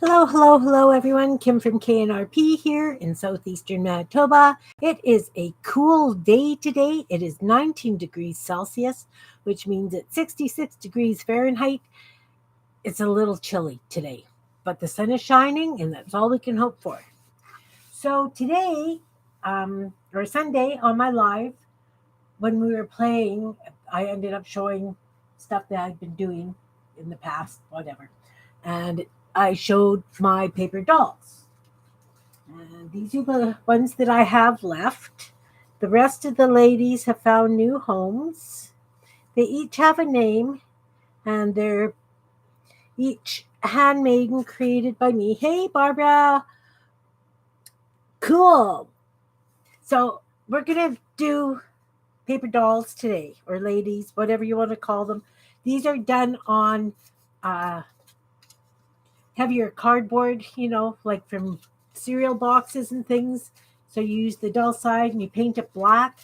Hello, hello, hello, everyone. Kim from K&RP here in southeastern Manitoba. It is a cool day today. It is 19 degrees Celsius, which means at 66 degrees Fahrenheit, it's a little chilly today. But the sun is shining, and that's all we can hope for. So today, or Sunday on my live, when we were playing, I ended up showing stuff that I've been doing in the past, whatever. And I showed my paper dolls. And these are the ones that I have left. The rest of the ladies have found new homes. They each have a name, and they're each handmade and created by me. Hey, Barbara. Cool. So we're going to do paper dolls today, or ladies, whatever you want to call them. These are done on heavier cardboard, like from cereal boxes and things. So you use the dull side and you paint it black.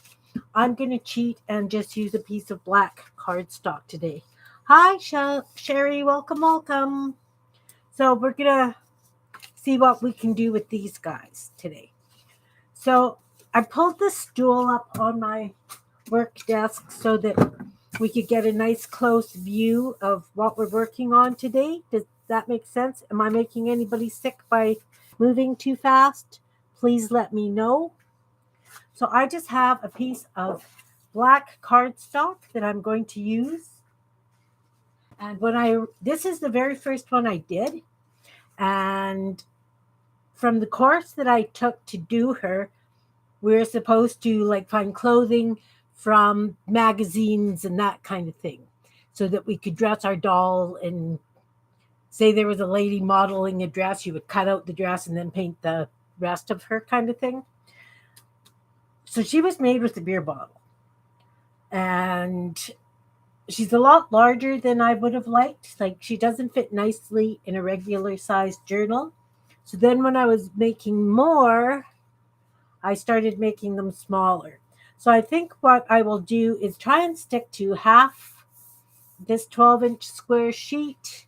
I'm going to cheat and just use a piece of black cardstock today. Hi, Sherry. Welcome, welcome. So we're going to see what we can do with these guys today. So I pulled the stool up on my work desk so that we could get a nice close view of what we're working on today. Does that make sense? Am I making anybody sick by moving too fast? Please let me know. So I just have a piece of black cardstock that I'm going to use. And this is the very first one I did. And from the course that I took to do her, we're supposed to find clothing from magazines and that kind of thing, so that we could dress our doll. And say there was a lady modeling a dress, you would cut out the dress and then paint the rest of her, kind of thing. So she was made with a beer bottle. And she's a lot larger than I would have liked. She doesn't fit nicely in a regular sized journal. So then when I was making more, I started making them smaller. So I think what I will do is try and stick to half this 12-inch square sheet.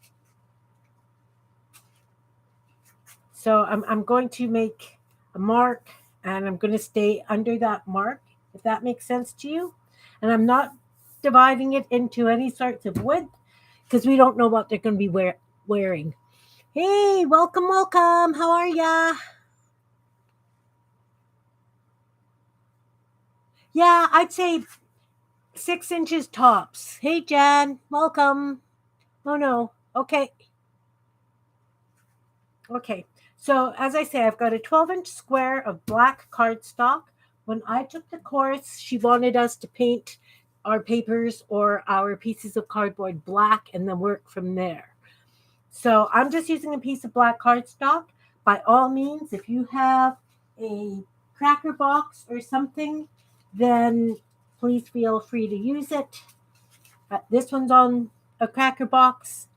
So I'm going to make a mark, and I'm going to stay under that mark, if that makes sense to you. And I'm not dividing it into any sorts of width, because we don't know what they're going to be wearing. Hey, welcome, welcome. How are ya? Yeah, I'd say 6 inches tops. Hey, Jan, welcome. Oh, no. Okay. So as I say, I've got a 12-inch square of black cardstock. When I took the course, she wanted us to paint our papers or our pieces of cardboard black and then work from there. So I'm just using a piece of black cardstock. By all means, if you have a cracker box or something, then please feel free to use it. This one's on a cracker box.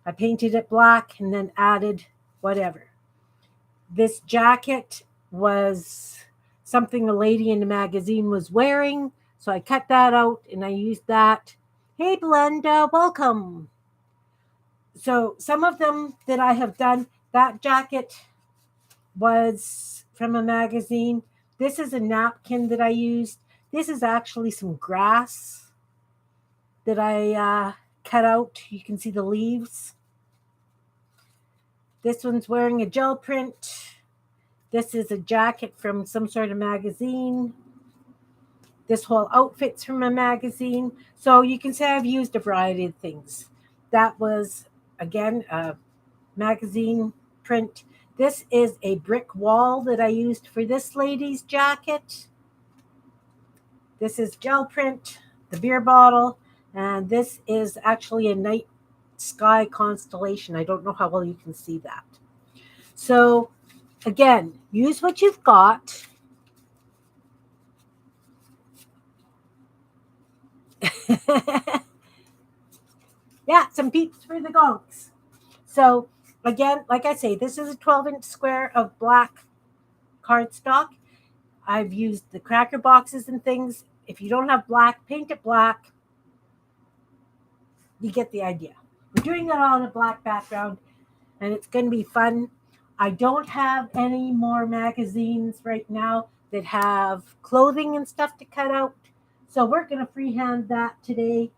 I painted it black and then added whatever. This jacket was something a lady in the magazine was wearing, so I cut that out and I used that. Hey, Belinda, welcome. So some of them that I have done, that jacket was from a magazine. This is a napkin that I used. This is actually some grass that I cut out. You can see the leaves. This one's wearing a gel print. This is a jacket from some sort of magazine. This whole outfit's from a magazine. So you can say I've used a variety of things. That was, again, a magazine print. This is a brick wall that I used for this lady's jacket. This is gel print, the beer bottle, and this is actually a night sky constellation. I don't know how well you can see that. So again, use what you've got. Yeah, some peeps for the gonks. So again, like I say, this is a 12-inch square of black cardstock. I've used the cracker boxes and things. If you don't have black, paint it black. You get the idea. We're doing it on a black background, and it's going to be fun. I don't have any more magazines right now that have clothing and stuff to cut out. So we're going to freehand that today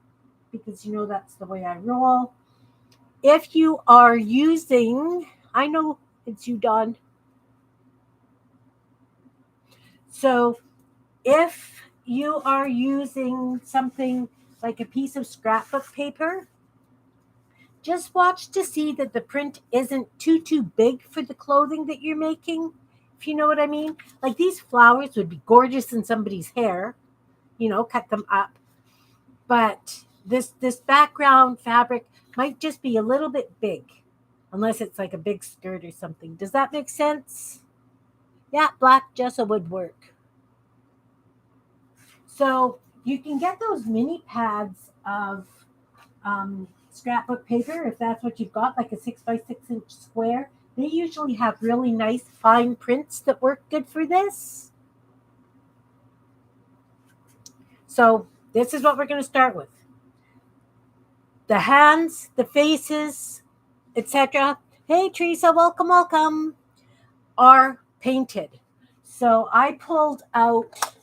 because that's the way I roll. If you are using, I know it's you, Dawn. So if you are using something like a piece of scrapbook paper, just watch to see that the print isn't too big for the clothing that you're making, if you know what I mean. Like these flowers would be gorgeous in somebody's hair, cut them up. But this background fabric might just be a little bit big, unless it's like a big skirt or something. Does that make sense? Yeah, black gesso would work. So you can get those mini pads of scrapbook paper if that's what you've got, like a 6x6 inch square. They usually have really nice fine prints that work good for this. So this is what we're going to start with. The hands, the faces, etc. Hey Teresa, welcome, are painted. So I pulled out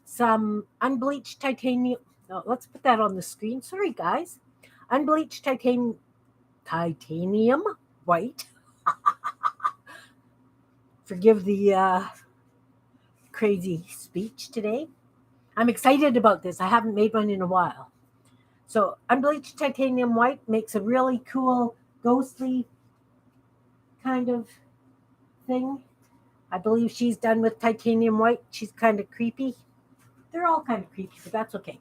some unbleached titanium. No, let's put that on the screen. Sorry, guys. Unbleached titanium white. Forgive the crazy speech today. I'm excited about this. I haven't made one in a while. So unbleached titanium white makes a really cool ghostly kind of thing. I believe she's done with titanium white. She's kind of creepy. They're all kind of creepy, but that's okay.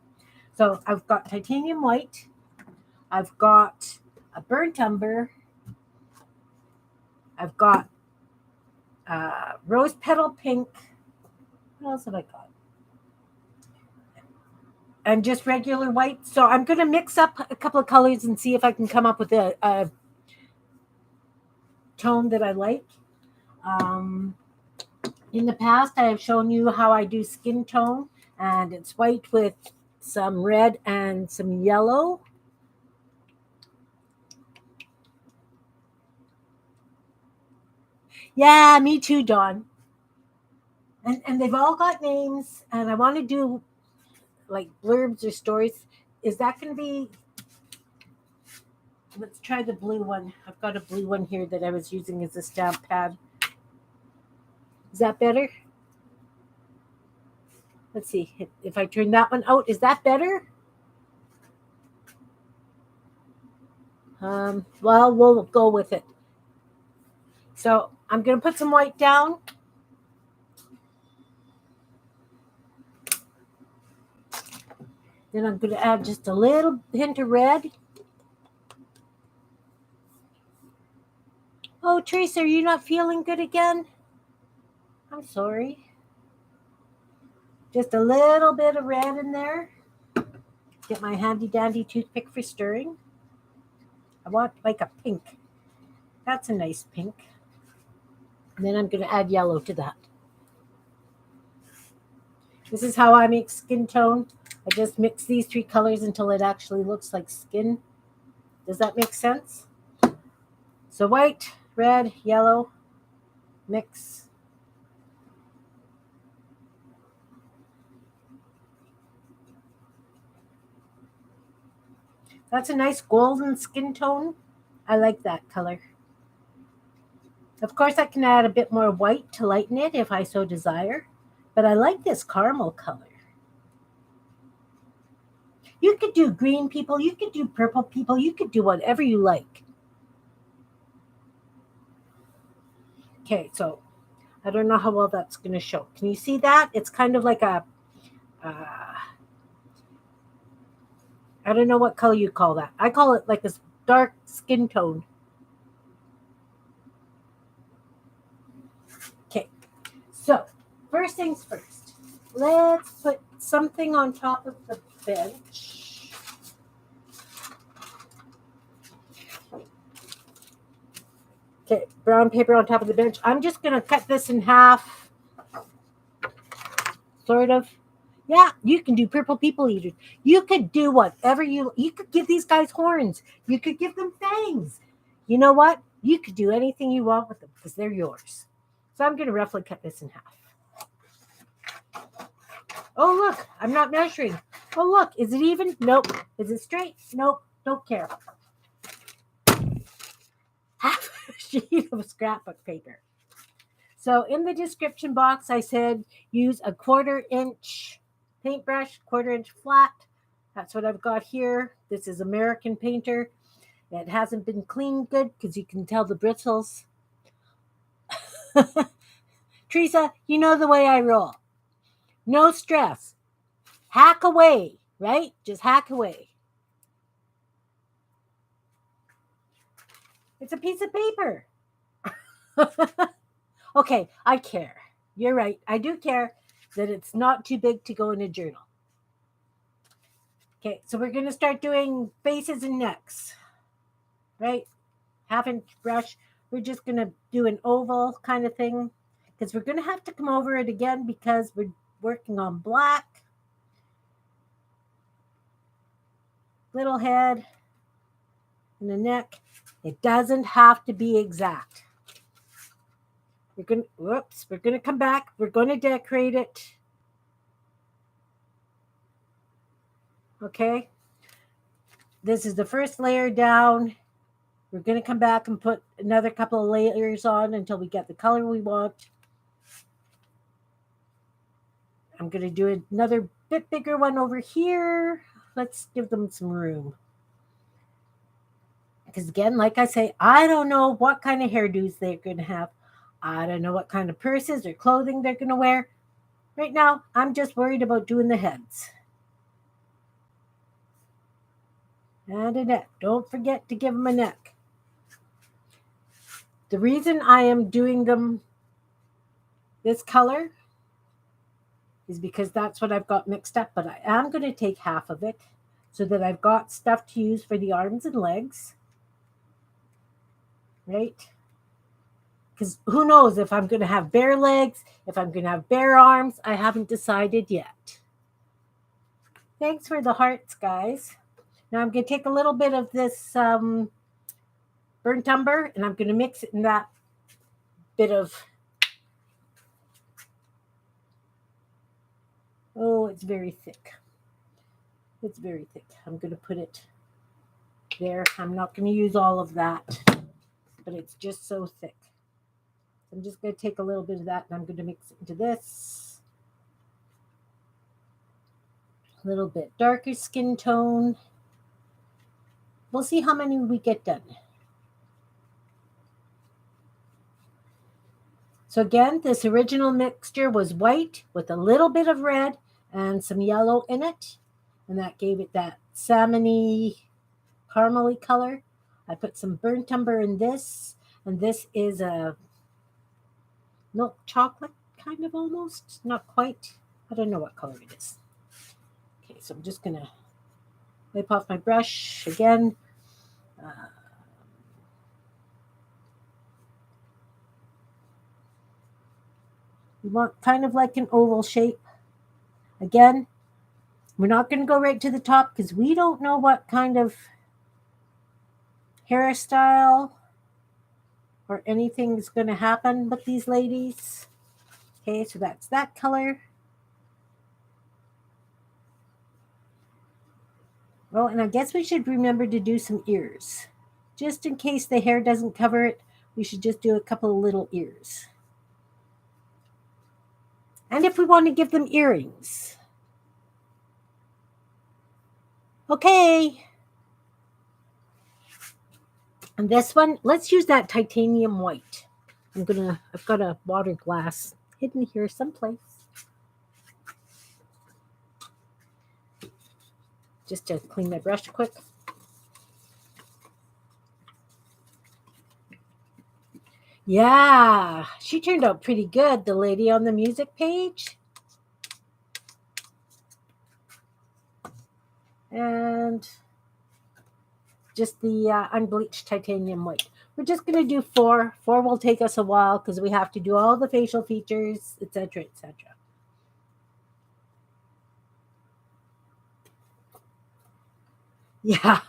So I've got titanium white. I've got a burnt umber. I've got rose petal pink. What else have I got? And just regular white. So I'm going to mix up a couple of colors and see if I can come up with a tone that I like. In the past, I have shown you how I do skin tone, and it's white with some red and some yellow. Yeah, me too, Dawn. And they've all got names, and I want to do like blurbs or stories. Is that going to be... Let's try the blue one. I've got a blue one here that I was using as a stamp pad. Is that better? Let's see. If I turn that one out, is that better? Well, we'll go with it. So I'm going to put some white down. Then I'm going to add just a little hint of red. Oh, Teresa, are you not feeling good again? I'm sorry. Just a little bit of red in there. Get my handy dandy toothpick for stirring. I want like a pink. That's a nice pink. And then I'm going to add yellow to that. This is how I make skin tone. I just mix these three colors until it actually looks like skin. Does that make sense? So white, red, yellow, mix. That's a nice golden skin tone. I like that color. Of course, I can add a bit more white to lighten it if I so desire. But I like this caramel color. You could do green people. You could do purple people. You could do whatever you like. Okay, so I don't know how well that's going to show. Can you see that? It's kind of like a... I don't know what color you call that. I call it like a dark skin tone. Okay, so first things first. Let's put something on top of the bench. Okay, brown paper on top of the bench. I'm just going to cut this in half. Sort of. Yeah, you can do purple people eaters. You could do whatever you could give these guys horns. You could give them fangs. You know what? You could do anything you want with them because they're yours. So I'm going to roughly cut this in half. Oh, look, I'm not measuring. Oh, look, is it even? Nope. Is it straight? Nope, don't care. Half a sheet of scrapbook paper. So in the description box, I said use a 1/4-inch paintbrush, 1/4-inch flat. That's what I've got here. This is American Painter. It hasn't been cleaned good because you can tell the bristles. Teresa, you know the way I roll. No stress. Hack away, right? Just hack away. It's a piece of paper. Okay, I care. You're right. I do care that it's not too big to go in a journal. Okay, so we're going to start doing faces and necks, right? 1/2-inch brush. We're just going to do an oval kind of thing because we're going to have to come over it again because we're working on black. Little head and the neck. It doesn't have to be exact. We're going to come back. We're going to decorate it. Okay. This is the first layer down. We're going to come back and put another couple of layers on until we get the color we want. I'm going to do another bit bigger one over here. Let's give them some room. Because again, like I say, I don't know what kind of hairdos they're going to have. I don't know what kind of purses or clothing they're going to wear. Right now, I'm just worried about doing the heads. And a neck. Don't forget to give them a neck. The reason I am doing them this color is because that's what I've got mixed up, but I am going to take half of it so that I've got stuff to use for the arms and legs, right? Because who knows if I'm going to have bare legs, if I'm going to have bare arms, I haven't decided yet. Thanks for the hearts, guys. Now I'm going to take a little bit of this burnt umber and I'm going to mix it in that bit of, oh, it's very thick. It's very thick. I'm going to put it there. I'm not going to use all of that, but it's just so thick. I'm just going to take a little bit of that and I'm going to mix it into this. A little bit darker skin tone. We'll see how many we get done. So again, this original mixture was white with a little bit of red and some yellow in it. And that gave it that salmon-y, caramely color. I put some burnt umber in this. And this is a milk chocolate, kind of almost. Not quite. I don't know what color it is. Okay, so I'm just going to wipe off my brush again. You want kind of like an oval shape. Again, we're not going to go right to the top because we don't know what kind of hairstyle or anything is going to happen with these ladies. Okay, so that's that color. Oh, and I guess we should remember to do some ears. Just in case the hair doesn't cover it, we should just do a couple of little ears. And if we want to give them earrings. Okay. And this one, let's use that titanium white. I've got a water glass hidden here someplace. Just to clean my brush quick. Yeah, she turned out pretty good, the lady on the music page. And just the unbleached titanium white. We're just going to do 4. 4 will take us a while because we have to do all the facial features, etc., etc. Yeah,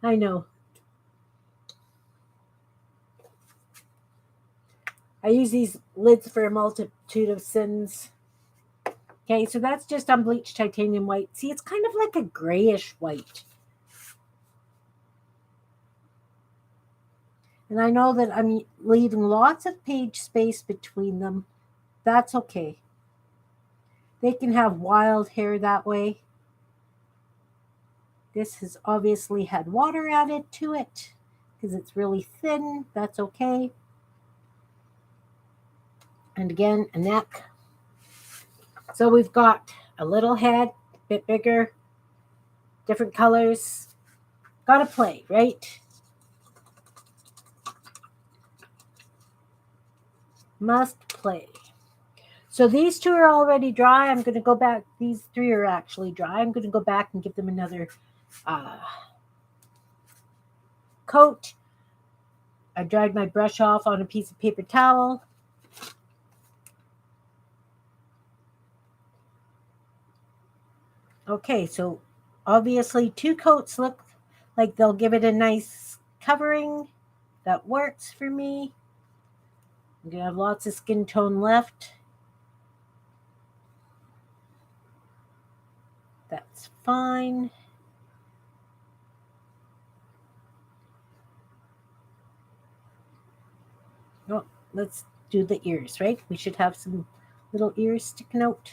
I know. I use these lids for a multitude of sins. Okay, so that's just unbleached titanium white. See, it's kind of like a grayish white. And I know that I'm leaving lots of page space between them. That's okay. They can have wild hair that way. This has obviously had water added to it because it's really thin. That's okay. And again, a neck. So we've got a little head, a bit bigger, different colors. Gotta play, right? Must play. So these two are already dry. I'm going to go back. These three are actually dry. I'm going to go back and give them another coat. I dried my brush off on a piece of paper towel. Okay, so obviously 2 coats look like they'll give it a nice covering. That works for me. I'm going to have lots of skin tone left. That's fine. Oh, let's do the ears, right? We should have some little ears sticking out.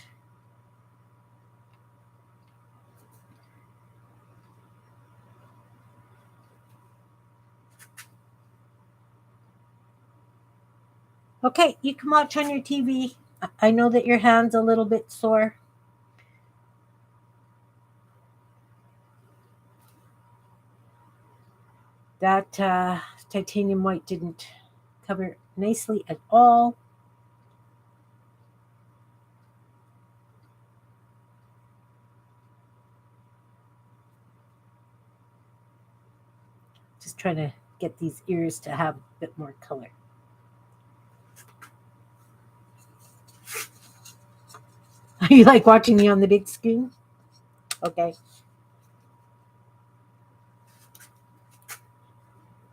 Okay, you can watch on your TV. I know that your hand's a little bit sore. That titanium white didn't cover nicely at all. Just trying to get these ears to have a bit more color. You like watching me on the big screen? Okay.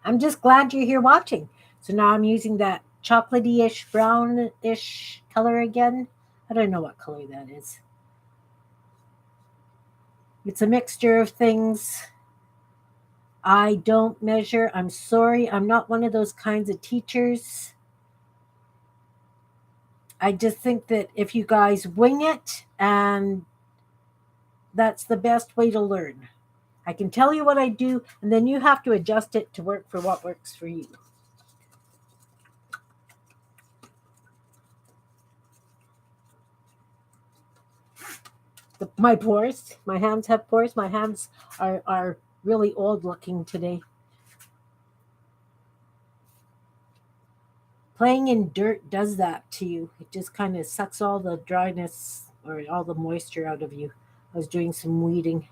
I'm just glad you're here watching. So now I'm using that chocolatey-ish, brownish color again. I don't know what color that is. It's a mixture of things. I don't measure. I'm sorry. I'm not one of those kinds of teachers. I just think that if you guys wing it, and that's the best way to learn. I can tell you what I do, and then you have to adjust it to work for what works for you. My pores, my hands have pores. My hands are really old looking today. Playing in dirt does that to you. It just kind of sucks all the dryness or all the moisture out of you. I was doing some weeding.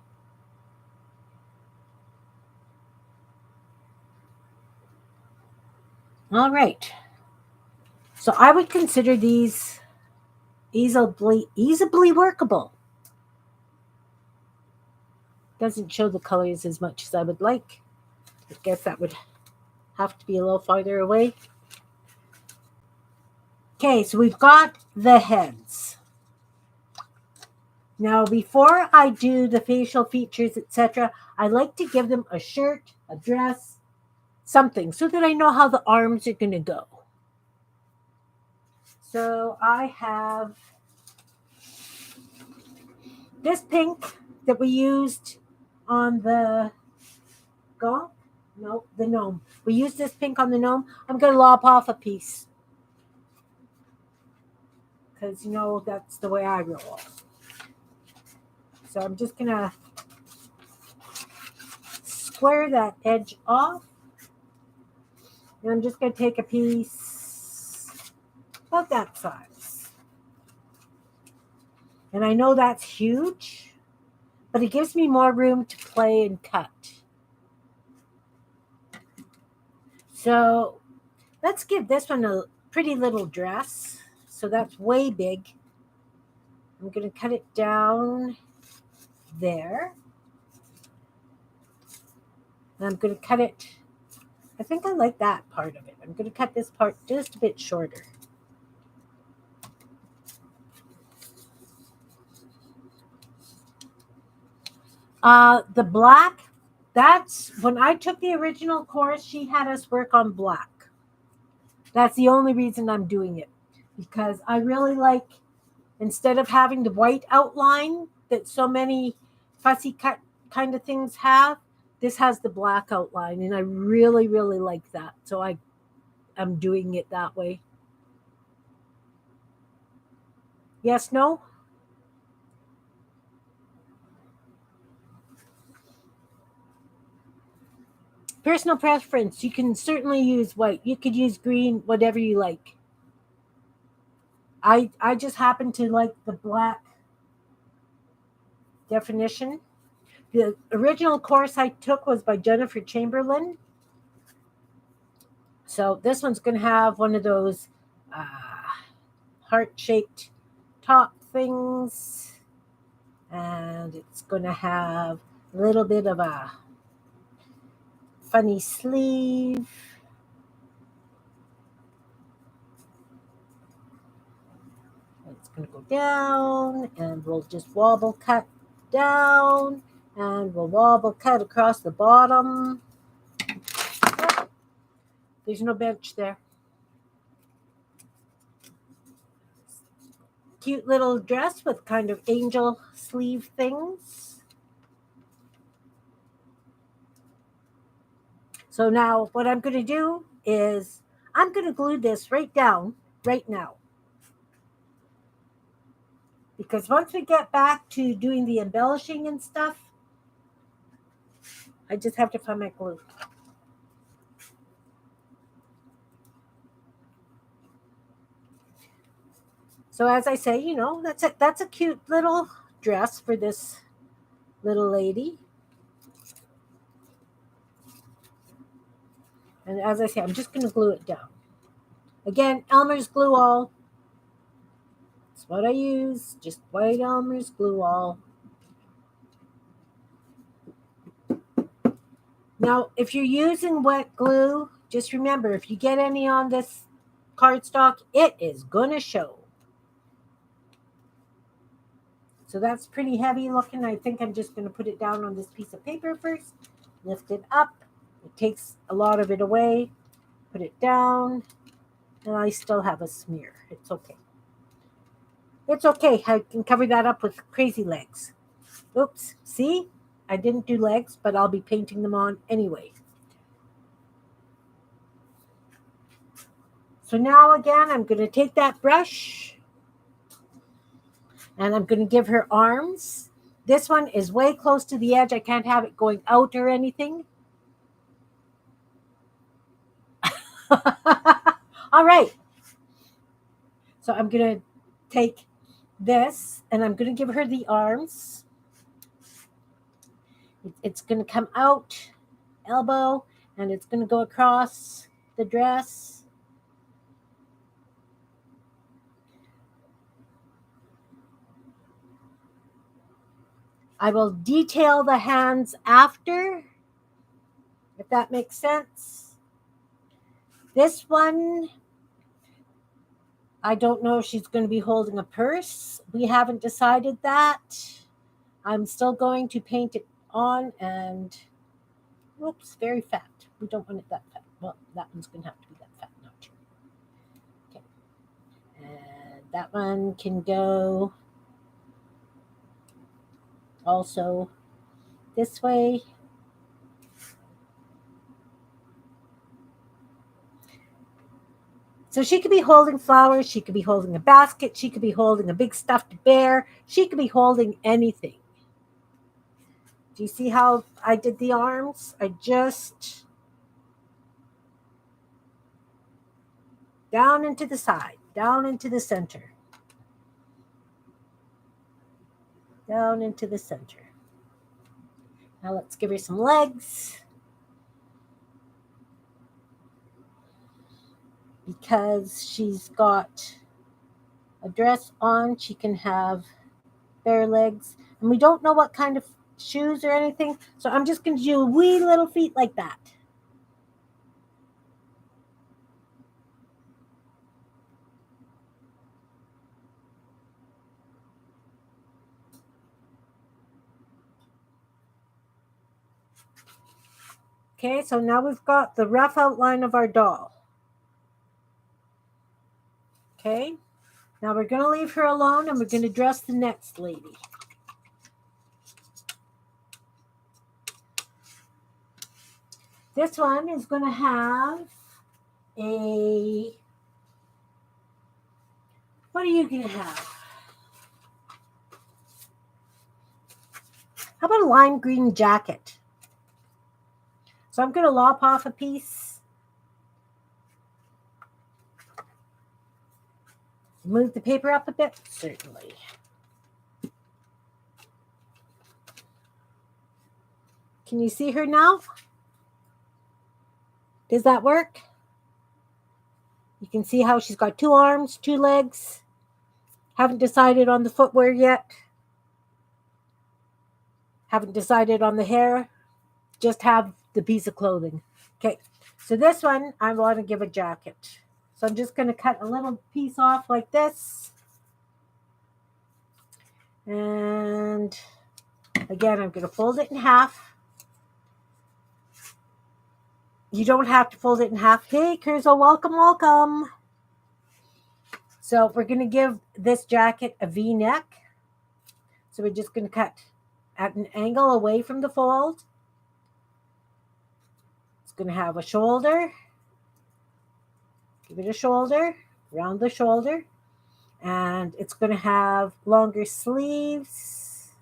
All right. So I would consider these easily workable. Doesn't show the colors as much as I would like. I guess that would have to be a little farther away. Okay, so we've got the heads. Now, before I do the facial features, etc., I like to give them a shirt, a dress, something, so that I know how the arms are going to go. So I have this pink that we used on the the gnome. We used this pink on the gnome. I'm going to lop off a piece because that's the way I roll. So I'm just going to square that edge off. And I'm just going to take a piece about that size. And I know that's huge, but it gives me more room to play and cut. So let's give this one a pretty little dress. So that's way big. I'm going to cut it down there. And I'm going to cut it I think I like that part of it. I'm going to cut this part just a bit shorter. The black, that's when I took the original course, she had us work on black. That's the only reason I'm doing it, because I really like, instead of having the white outline that so many fussy cut kind of things have, this has the black outline, and I really, really like that. So I'm doing it that way. Yes, no? Personal preference. You can certainly use white. You could use green, whatever you like. I just happen to like the black definition. The original course I took was by Jennifer Chamberlain. So this one's going to have one of those uh, heart-shaped top things, and it's going to have a little bit of a funny sleeve. It's going to go down, and we'll just wobble cut down, and we'll wobble cut across the bottom. Oh, there's no bench there. Cute little dress with kind of angel sleeve things. So now what I'm going to do is I'm going to glue this right down right now. Because once we get back to doing the embellishing and stuff, I just have to find my glue. So as I say, that's a cute little dress for this little lady. And as I say, I'm just going to glue it down. Again, Elmer's Glue All. That's what I use. Just white Elmer's Glue All. Now, if you're using wet glue, just remember, if you get any on this cardstock, it is going to show. So that's pretty heavy looking. I think I'm just going to put it down on this piece of paper first. Lift it up. It takes a lot of it away. Put it down. And I still have a smear. It's okay. It's okay. I can cover that up with crazy legs. Oops. See? I didn't do legs, but I'll be painting them on anyway. So now again, I'm going to take that brush and I'm going to give her arms. This one is way close to the edge. I can't have it going out or anything. All right. So I'm going to take this and I'm going to give her the arms. It's going to come out, elbow, and it's going to go across the dress. I will detail the hands after, if that makes sense. This one, I don't know if she's going to be holding a purse. We haven't decided that. I'm still going to paint it on and, whoops, very fat. We don't want it that fat. Well, that one's going to have to be that fat, not true. Okay. And that one can go also this way. So she could be holding flowers. She could be holding a basket. She could be holding a big stuffed bear. She could be holding anything. Do you see how I did the arms? I just down into the side, down into the center, down into the center. Now let's give her some legs. Because she's got a dress on, she can have bare legs. And we don't know what kind of shoes or anything. So I'm just going to do wee little feet like that. Okay, so now we've got the rough outline of our doll. Okay, now we're going to leave her alone and we're going to dress the next lady. This one is going to have a, what are you going to have? How about a lime green jacket? So I'm going to lop off a piece. Move the paper up a bit? Certainly. Can you see her now? Does that work? You can see how she's got 2 arms, 2 legs. Haven't decided on the footwear yet. Haven't decided on the hair. Just have the piece of clothing. Okay, so this one I want to give a jacket. So I'm just going to cut a little piece off like this. And again, I'm going to fold it in half. You don't have to fold it in half. Hey, Kurzo, welcome, welcome. So we're going to give this jacket a V-neck. So we're just going to cut at an angle away from the fold. It's going to have a shoulder. Give it a shoulder, round the shoulder. And it's going to have longer sleeves.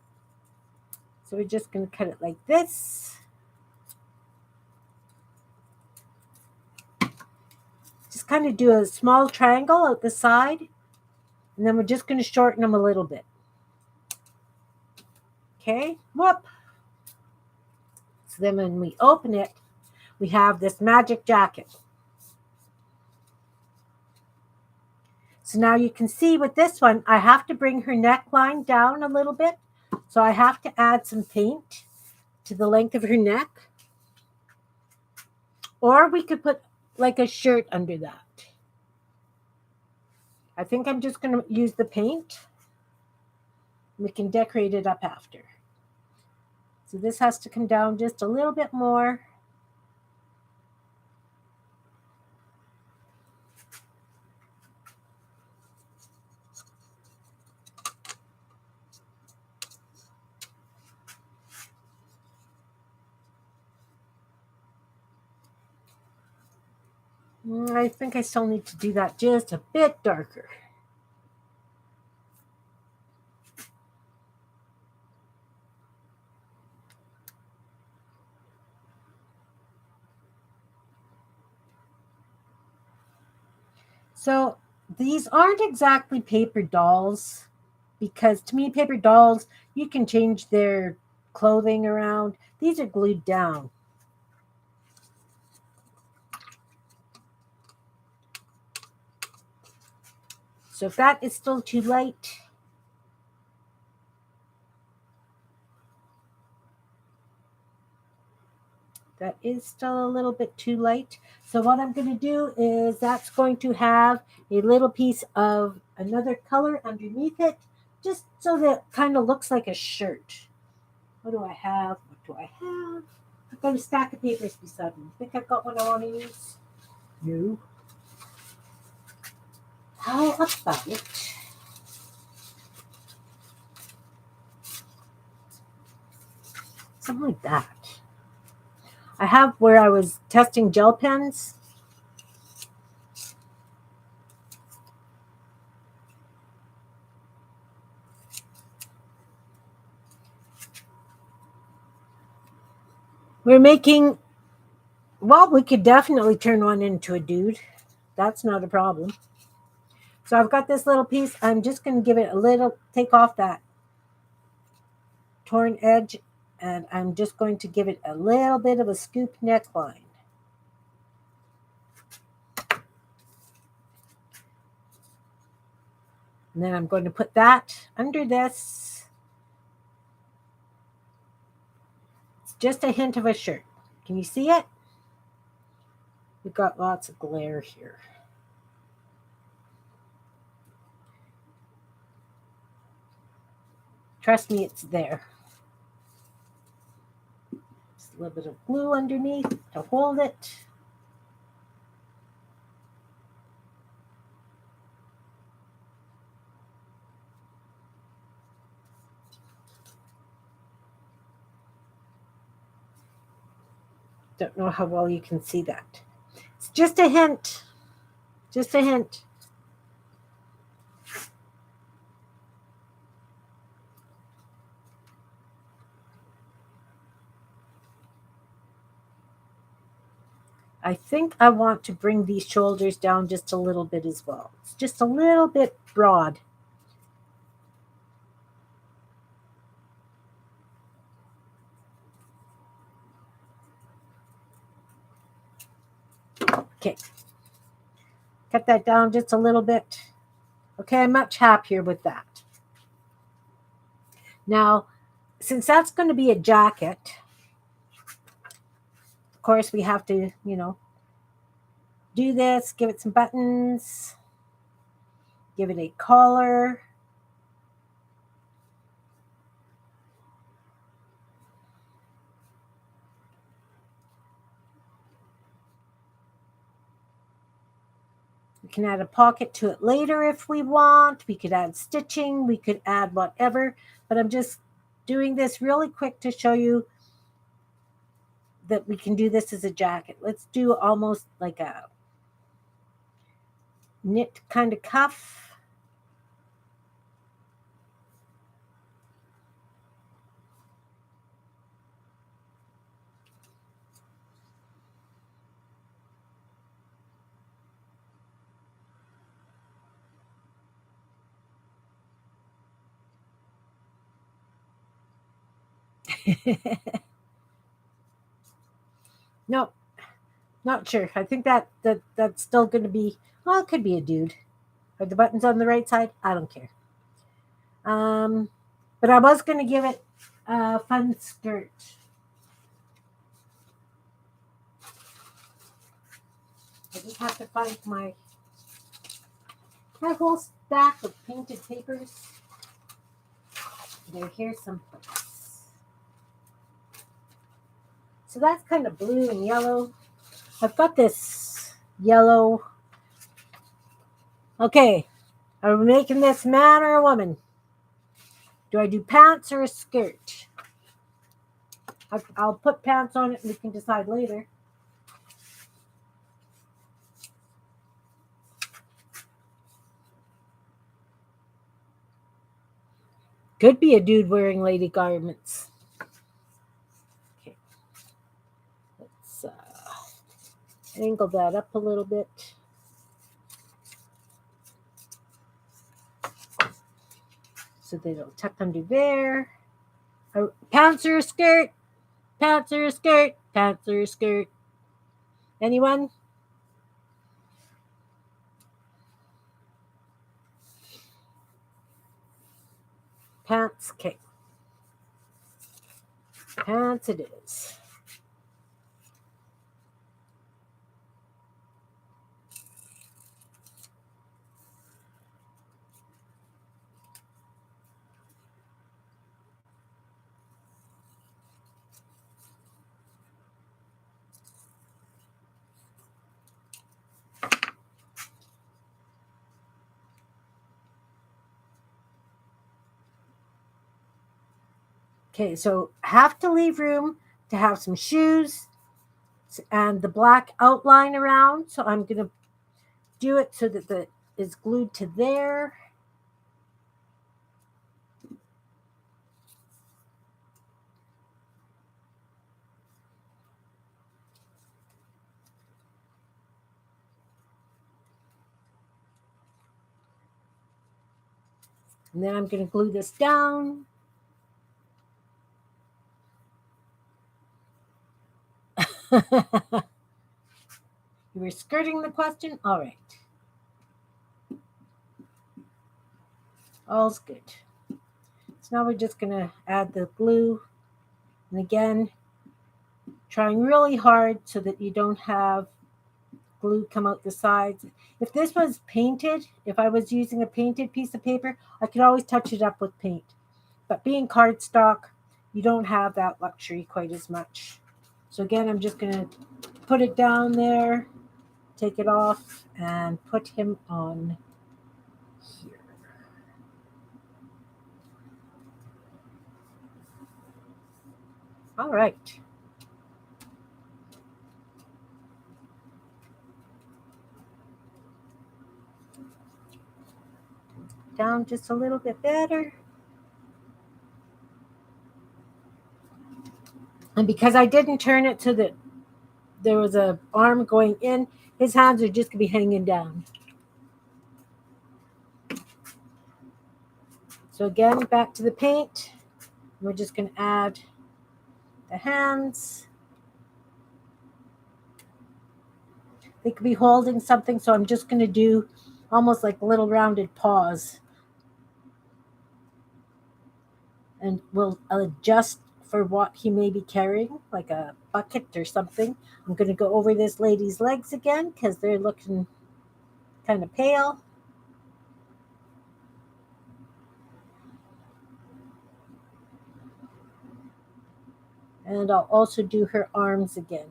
So we're just going to cut it like this. Just kind of do a small triangle out the side. And then we're just going to shorten them a little bit. Okay, whoop. So then when we open it, we have this magic jacket. So now you can see with this one, I have to bring her neckline down a little bit. So I have to add some paint to the length of her neck. Or we could put like a shirt under that. I think I'm just going to use the paint. We can decorate it up after. So this has to come down just a little bit more. I think I still need to do that just a bit darker. So these aren't exactly paper dolls, because to me, paper dolls, you can change their clothing around. These are glued down. So if that is still too light, that is still a little bit too light. So what I'm going to do is that's going to have a little piece of another color underneath it, just so that it kind of looks like a shirt. What do I have? What do I have? I've got a stack of papers beside me. Think I've got one I want to use? No. How about it? Something like that. I have where I was testing gel pens. We're making, well, we could definitely turn one into a dude. That's not a problem. So I've got this little piece. I'm just going to give it a little, take off that torn edge, and I'm just going to give it a little bit of a scoop neckline. And then I'm going to put that under this. It's just a hint of a shirt. Can you see it? We've got lots of glare here. Trust me, it's there. Just A little bit of glue underneath to hold it. Don't know how well you can see that. It's just a hint. Just a hint. I think I want to bring these shoulders down just a little bit as well. It's just a little bit broad. Okay. Cut that down just a little bit. Okay, I'm much happier with that. Now, since that's going to be a jacket, of course, we have to, do this, give it some buttons, give it a collar. We can add a pocket to it later if we want. We could add stitching. We could add whatever. But I'm just doing this really quick to show you that we can do this as a jacket. Let's do almost like a knit kind of cuff. No, not sure. I think that's still going to be, well, it could be a dude. Are the buttons on the right side? I don't care. But I was going to give it a fun skirt. I just have to find my whole stack of painted papers. They're here someplace. So that's kind of blue and yellow. I've got this yellow. Okay, are we making this man or a woman? Do I do pants or a skirt? I'll put pants on it and we can decide later. Could be a dude wearing lady garments. Okay. Let's angle that up a little bit. So they don't tuck under there. Pants or a skirt? Pants or a skirt? Pants or a skirt? Anyone? Pants. Okay. Pants it is. Okay, so have to leave room to have some shoes and the black outline around. So I'm going to do it so that the is glued to there. And then I'm going to glue this down. You were skirting the question? All right. All's good. So now we're just going to add the glue. And again, trying really hard so that you don't have glue come out the sides. If this was painted, if I was using a painted piece of paper, I could always touch it up with paint. But being cardstock, you don't have that luxury quite as much. So again, I'm just going to put it down there, take it off, and put him on here. All right. Down just a little bit better. And because I didn't turn it so that there was a arm going in, his hands are just going to be hanging down. So again, back to the paint. We're just going to add the hands. They could be holding something, so I'm just going to do almost like little rounded paws. And we'll adjust for what he may be carrying, like a bucket or something. I'm going to go over this lady's legs again because they're looking kind of pale. And I'll also do her arms again.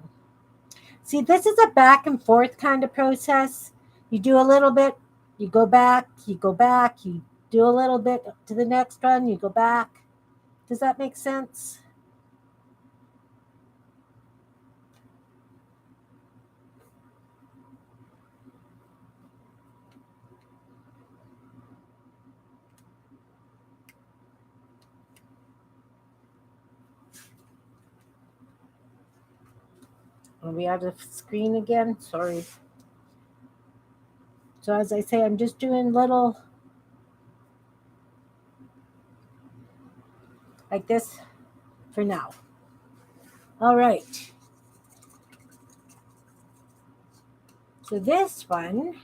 See, this is a back and forth kind of process. You do a little bit, you go back, you do a little bit to the next one, you go back. Does that make sense? Are we out of screen again? Sorry. So as I say, I'm just doing little like this for now. All right. So this one,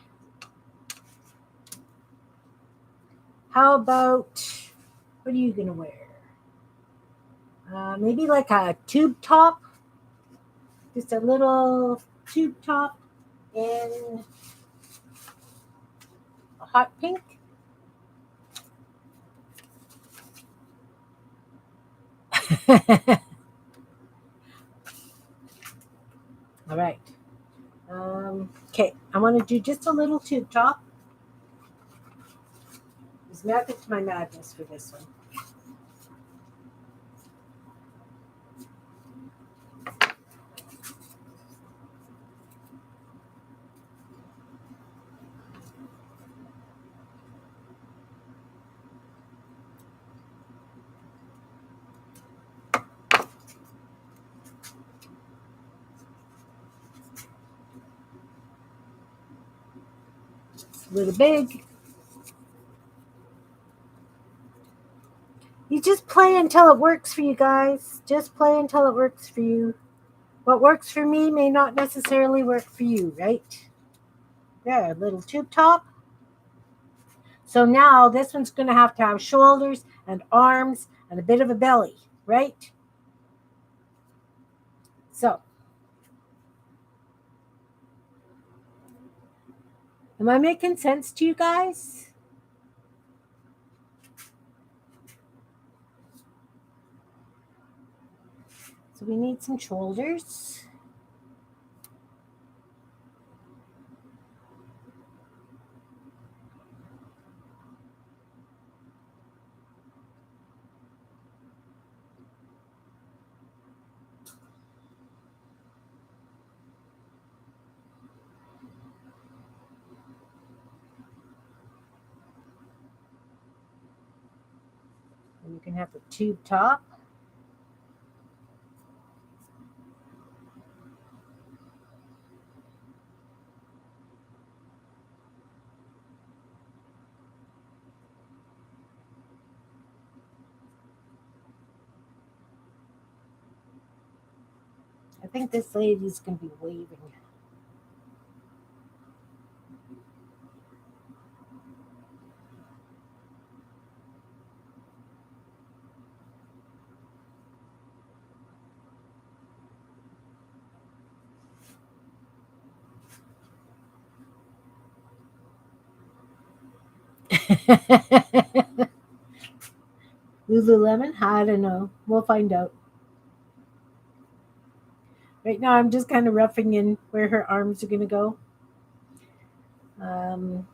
how about, what are you going to wear? Maybe like a tube top. Just a little tube top in a hot pink. All right. Okay, I want to do just a little tube top. There's method to my madness for this one. It's a little big. You just play until it works for you guys. Just play until it works for you. What works for me may not necessarily work for you, right? There, a little tube top. So now this one's going to have shoulders and arms and a bit of a belly, right? So, am I making sense to you guys? So we need some shoulders. And you can have the tube top. I think this lady's going to be waving. Lululemon? I don't know. We'll find out. Right now, I'm just kind of roughing in where her arms are going to go. Um,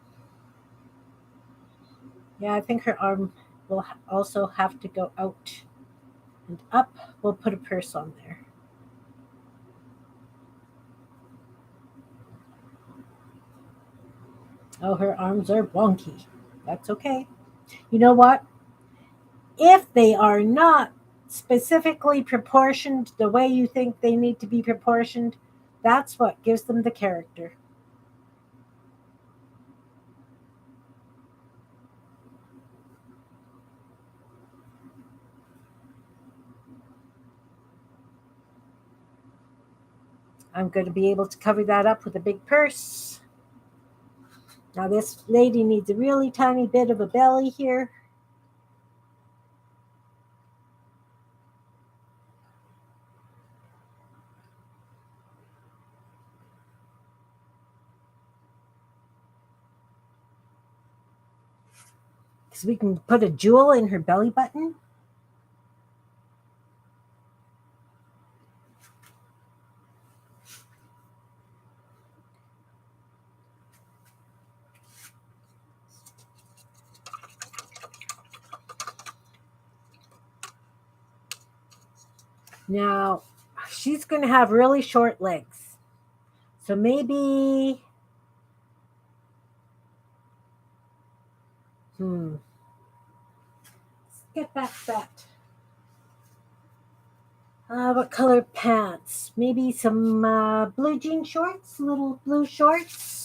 yeah, I think her arm will also have to go out and up. We'll put a purse on there. Oh, her arms are wonky. That's okay. You know what? If they are not specifically proportioned the way you think they need to be proportioned, that's what gives them the character. I'm going to be able to cover that up with a big purse. Now, this lady needs a really tiny bit of a belly here. Because we can put a jewel in her belly button. Now, she's going to have really short legs. So maybe, let's get back that. What color pants? Maybe some blue jean shorts, little blue shorts.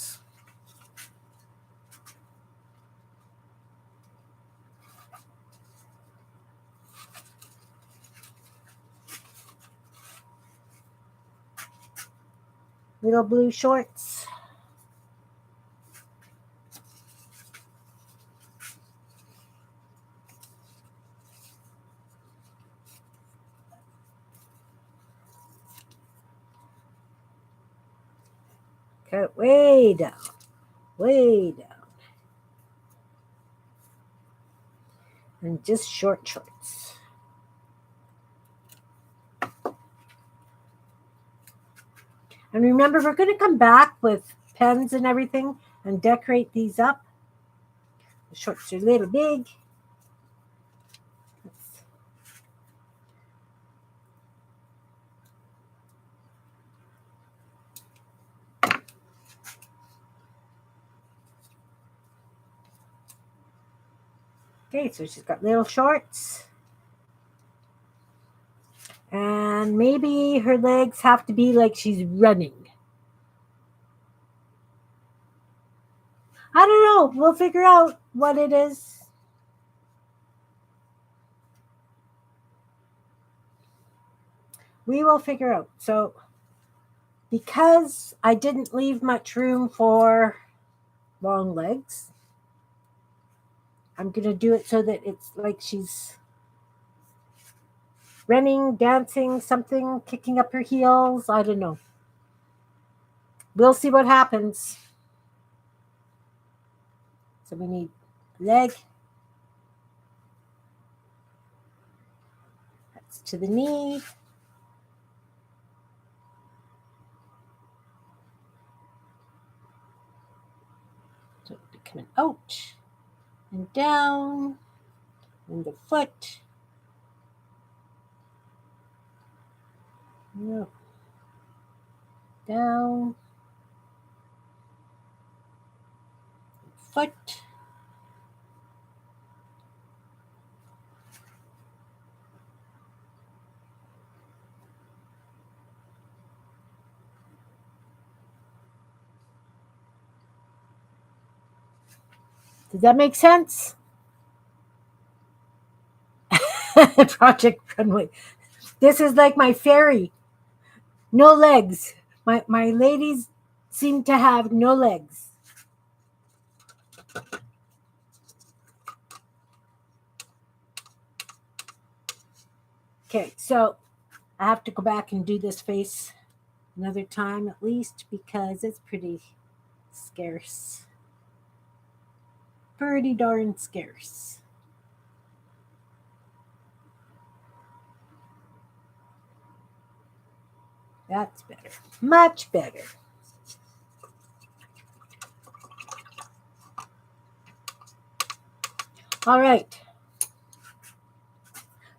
Little blue shorts. Cut way down, way down. And just short shorts. And remember, we're going to come back with pens and everything and decorate these up. The shorts are a little big. Okay, so she's got little shorts. And maybe her legs have to be like she's running. I don't know. We'll figure out what it is. We will figure out. So, because I didn't leave much room for long legs, I'm going to do it so that it's like she's running, dancing, something, kicking up her heels. I don't know. We'll see what happens. So we need leg. That's to the knee. So it'll be coming out and down, and the foot. No. Down. Foot. Does that make sense? Project Runway. This is like my fairy. No legs. My ladies seem to have no legs. Okay, so I have to go back and do this face another time at least because it's pretty scarce. Pretty darn scarce. That's better. Much better. All right.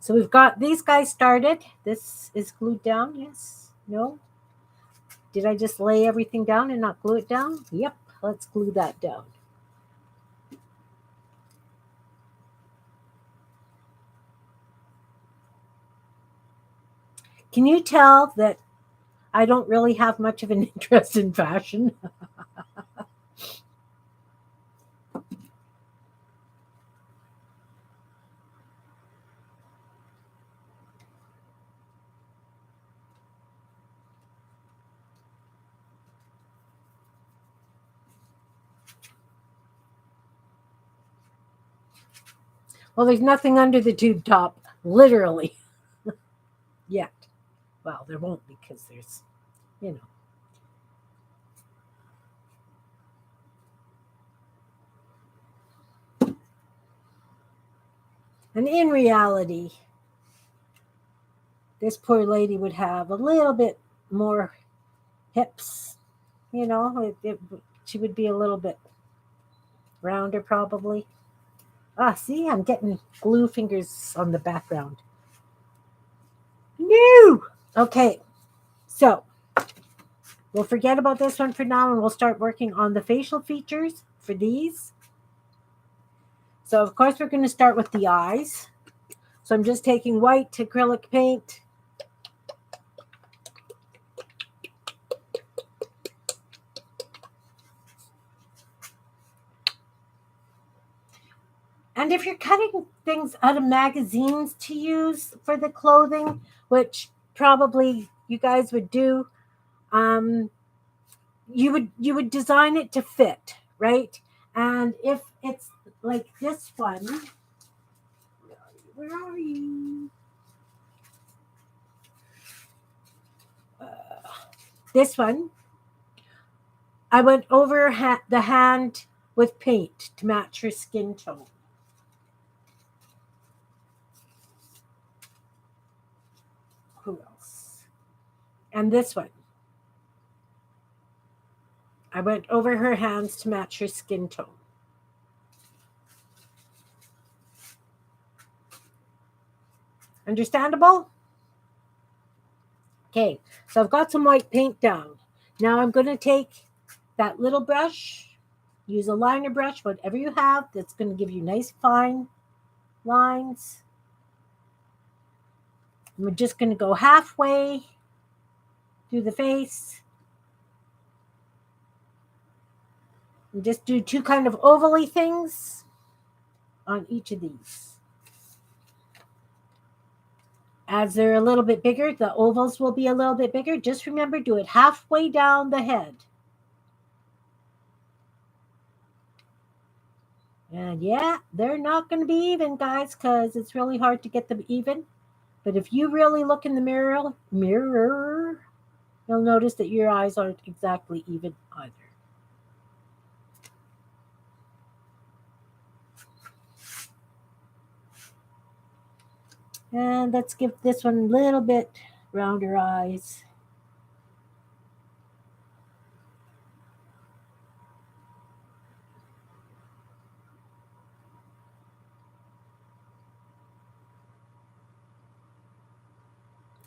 So we've got these guys started. This is glued down. Yes. No. Did I just lay everything down and not glue it down? Yep. Let's glue that down. Can you tell that I don't really have much of an interest in fashion? Well, there's nothing under the tube top, literally, yet. Well, there won't be because there's, you know. And in reality, this poor lady would have a little bit more hips, you know. She would be a little bit rounder probably. Ah, see, I'm getting glue fingers on the background. No! Okay, so we'll forget about this one for now and we'll start working on the facial features for these. So, of course, we're going to start with the eyes. So I'm just taking white acrylic paint. And if you're cutting things out of magazines to use for the clothing, which probably you guys would do, you would design it to fit, right? And if it's like this one, where are you? This one, I went over the hand with paint to match her skin tone. Who else? And this one, I went over her hands to match her skin tone. Understandable? Okay, so I've got some white paint down. Now I'm going to take that little brush, use a liner brush, whatever you have, that's going to give you nice fine lines. We're just going to go halfway through the face. And just do two kind of ovally things on each of these. As they're a little bit bigger, the ovals will be a little bit bigger. Just remember, do it halfway down the head. And yeah, they're not going to be even, guys, because it's really hard to get them even. But if you really look in the mirror, you'll notice that your eyes aren't exactly even either. And let's give this one a little bit rounder eyes.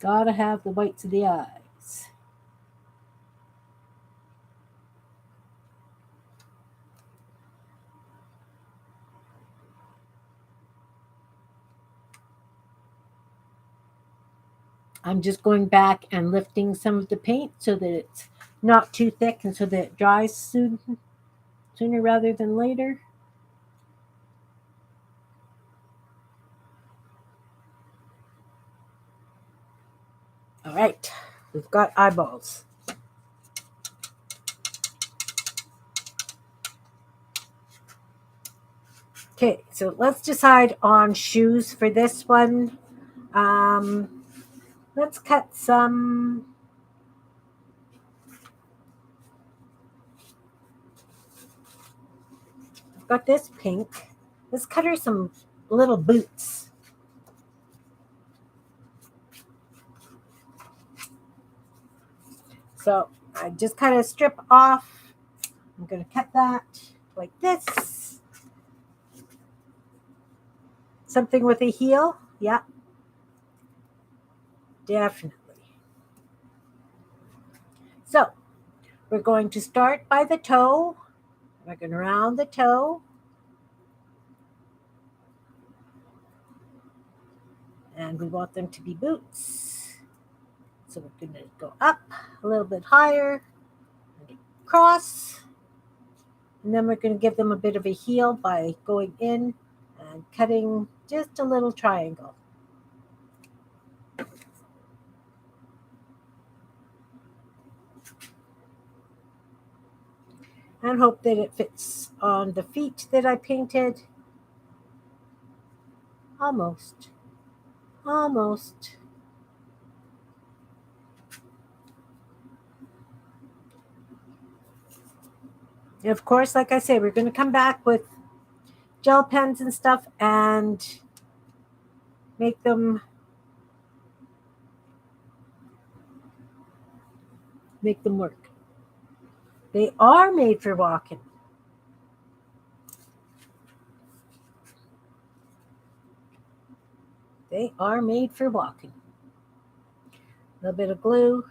Gotta have the whites of the eyes. I'm just going back and lifting some of the paint so that it's not too thick and so that it dries sooner rather than later. All right, we've got eyeballs. Okay, so let's decide on shoes for this one. Let's cut some. I've got this pink. Let's cut her some little boots. So I just kind of strip off. I'm going to cut that like this. Something with a heel. Yeah, definitely. So we're going to start by the toe. We're going to round the toe. And we want them to be boots. So we're going to go up a little bit higher, across, and then we're going to give them a bit of a heel by going in and cutting just a little triangle. And hope that it fits on the feet that I painted. Almost. Almost. And of course, like I say, we're going to come back with gel pens and stuff and make them work. They are made for walking. They are made for walking. A little bit of glue.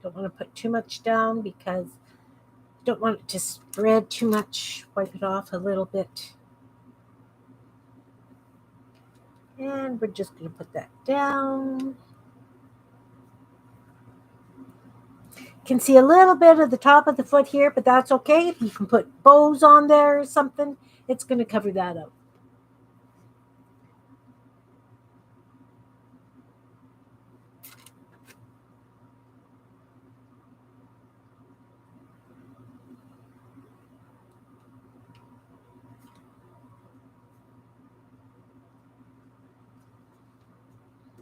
Don't want to put too much down because I don't want it to spread too much. Wipe it off a little bit. And we're just going to put that down. Can see a little bit of the top of the foot here, but that's okay. You can put bows on there or something. It's going to cover that up.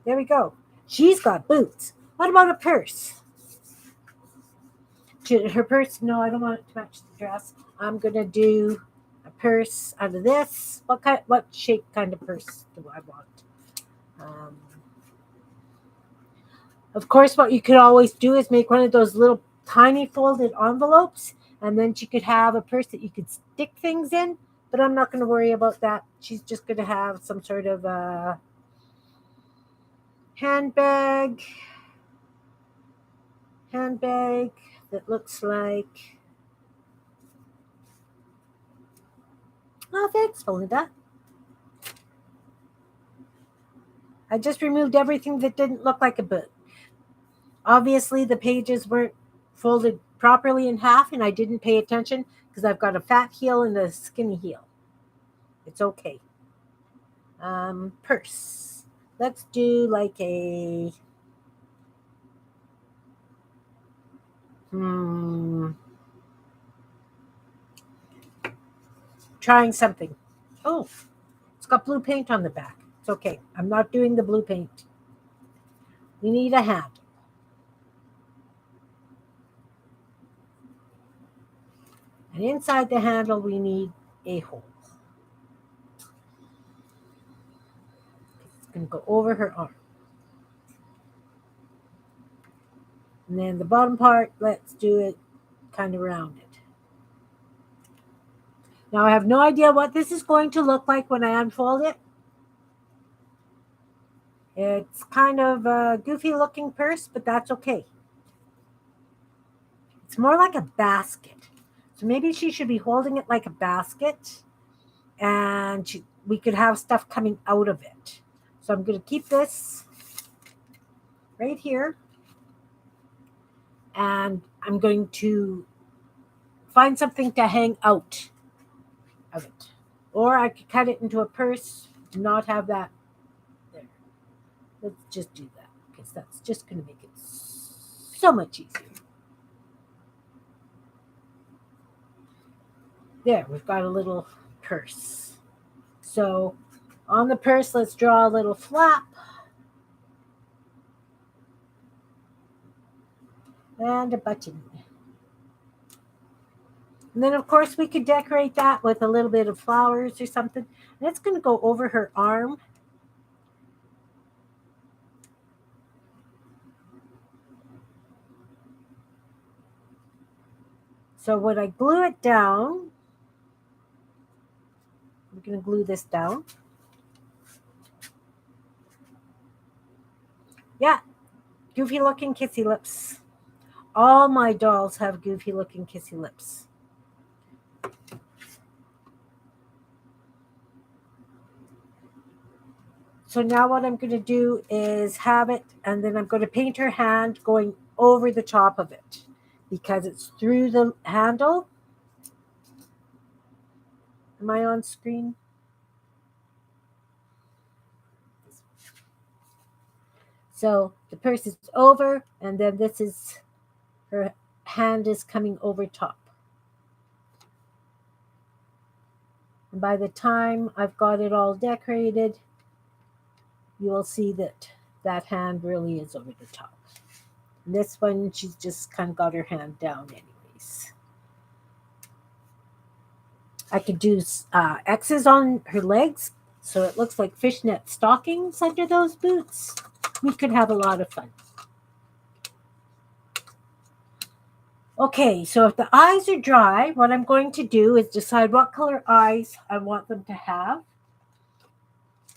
There we go. She's got boots. What about a purse? Her purse, no, I don't want it to match the dress. I'm going to do a purse out of this. What shape kind of purse do I want? Of course, what you could always do is make one of those little tiny folded envelopes, and then she could have a purse that you could stick things in, but I'm not going to worry about that. She's just going to have some sort of handbag that looks like... Oh, thanks, Belinda. I just removed everything that didn't look like a boot. Obviously, the pages weren't folded properly in half, and I didn't pay attention because I've got a fat heel and a skinny heel. It's okay. Purse. Let's do like a... Trying something. Oh, it's got blue paint on the back. It's okay. I'm not doing the blue paint. We need a handle. And inside the handle, we need a hole. It's going to go over her arm. And then the bottom part, let's do it kind of rounded. Now, I have no idea what this is going to look like when I unfold it. It's kind of a goofy looking purse, but that's okay. It's more like a basket. So maybe she should be holding it like a basket, and we could have stuff coming out of it. So I'm going to keep this right here, and I'm going to find something to hang out of it. Or I could cut it into a purse and not have that there. Let's just do that because that's just going to make it so much easier. There, we've got a little purse. So on the purse, let's draw a little flap. And a button. And then, of course, we could decorate that with a little bit of flowers or something. And it's going to go over her arm. So when I glue it down, I'm going to glue this down. Yeah, goofy looking kissy lips. All my dolls have goofy looking kissy lips. So now what I'm going to do is have it, and then I'm going to paint her hand going over the top of it because it's through the handle. Am I on screen? So the purse is over, and then this is her hand is coming over top. And by the time I've got it all decorated, you will see that that hand really is over the top. And this one, she's just kind of got her hand down anyways. I could do X's on her legs, so it looks like fishnet stockings under those boots. We could have a lot of fun. Okay, so if the eyes are dry, what I'm going to do is decide what color eyes I want them to have.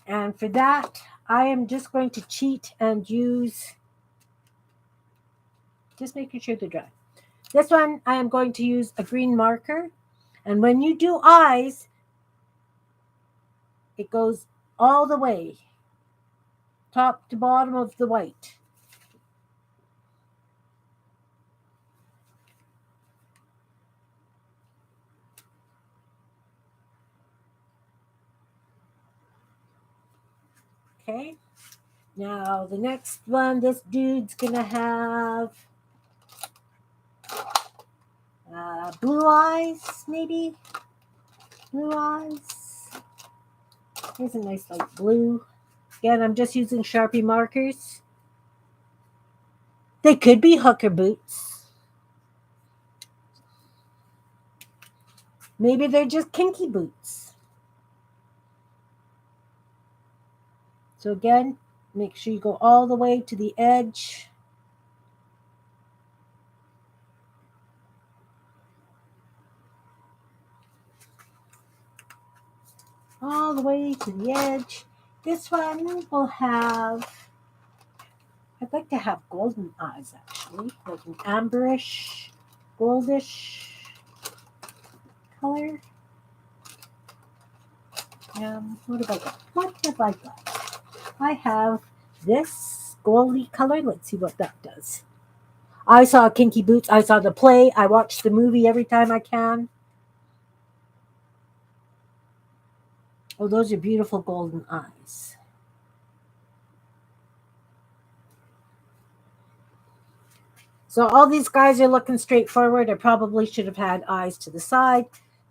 And for that, I am just going to cheat and use, just making sure they're dry. This one, I am going to use a green marker. And when you do eyes, it goes all the way, top to bottom of the white. Okay. Now the next one, this dude's gonna have blue eyes, maybe. Blue eyes. Here's a nice light blue. Again, I'm just using Sharpie markers. They could be hooker boots. Maybe they're just kinky boots. So again, make sure you go all the way to the edge. All the way to the edge. This one will have, I'd like to have golden eyes actually, like an amberish, goldish color. What have I got? What have I got? I have this goldy color. Let's see what that does. I saw Kinky Boots. I saw the play. I watch the movie every time I can. Oh, those are beautiful golden eyes. So all these guys are looking straight forward. I probably should have had eyes to the side,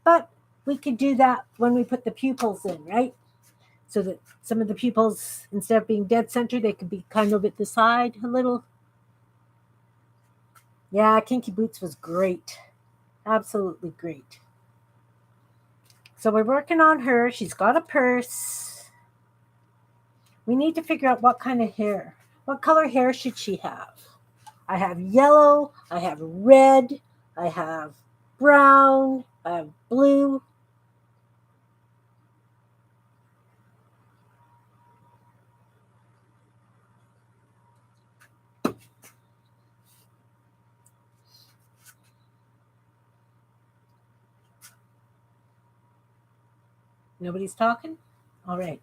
but we could do that when we put the pupils in, right? So that some of the pupils, instead of being dead center, they could be kind of at the side a little. Yeah, Kinky Boots was great. Absolutely great. So we're working on her. She's got a purse. We need to figure out what kind of hair. What color hair should she have? I have yellow, I have red, I have brown, I have blue. Nobody's talking? All right.